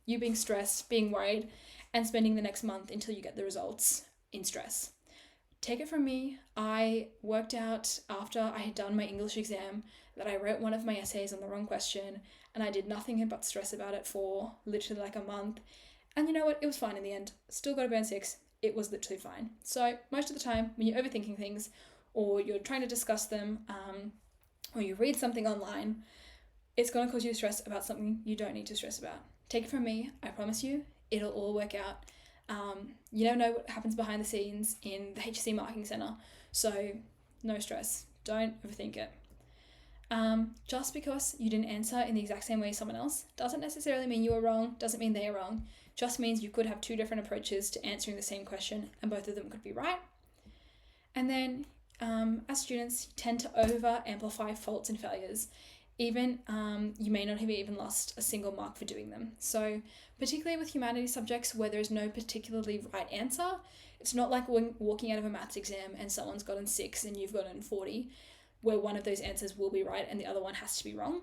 you being stressed, being worried, and spending the next month until you get the results in stress. Take it from me, I worked out after I had done my English exam that I wrote one of my essays on the wrong question, and I did nothing but stress about it for literally like a month. And you know what? It was fine in the end. Still got a band 6. It was literally fine. So most of the time when you're overthinking things, or you're trying to discuss them, or you read something online, it's going to cause you stress about something you don't need to stress about. Take it from me, I promise you, it'll all work out. You never know what happens behind the scenes in the HSC Marking Centre, so no stress. Don't overthink it. Just because you didn't answer in the exact same way as someone else doesn't necessarily mean you were wrong, doesn't mean they are wrong, just means you could have 2 different approaches to answering the same question and both of them could be right. And then as students, you tend to over amplify faults and failures. Even you may not have even lost a single mark for doing them. So particularly with humanities subjects where there is no particularly right answer, it's not like walking out of a maths exam and someone's gotten 6 and you've gotten 40, where one of those answers will be right and the other one has to be wrong.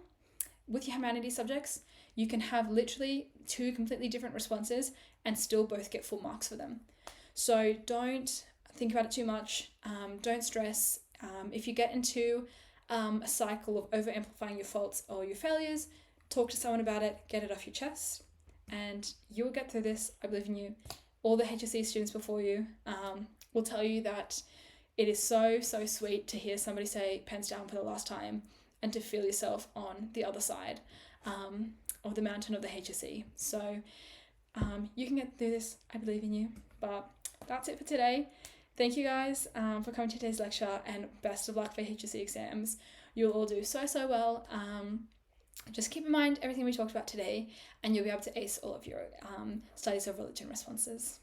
With your humanities subjects, you can have literally 2 completely different responses and still both get full marks for them. So don't think about it too much, don't stress. If you get into a cycle of over amplifying your faults or your failures, talk to someone about it, get it off your chest, and you will get through this. I believe in you. All the HSC students before you will tell you that it is so sweet to hear somebody say pens down for the last time and to feel yourself on the other side of the mountain of the HSC. So you can get through this. I believe in you. But that's it for today. Thank you guys for coming to today's lecture, and best of luck for HSC exams. You'll all do so well. Just keep in mind everything we talked about today, and you'll be able to ace all of your studies of religion responses.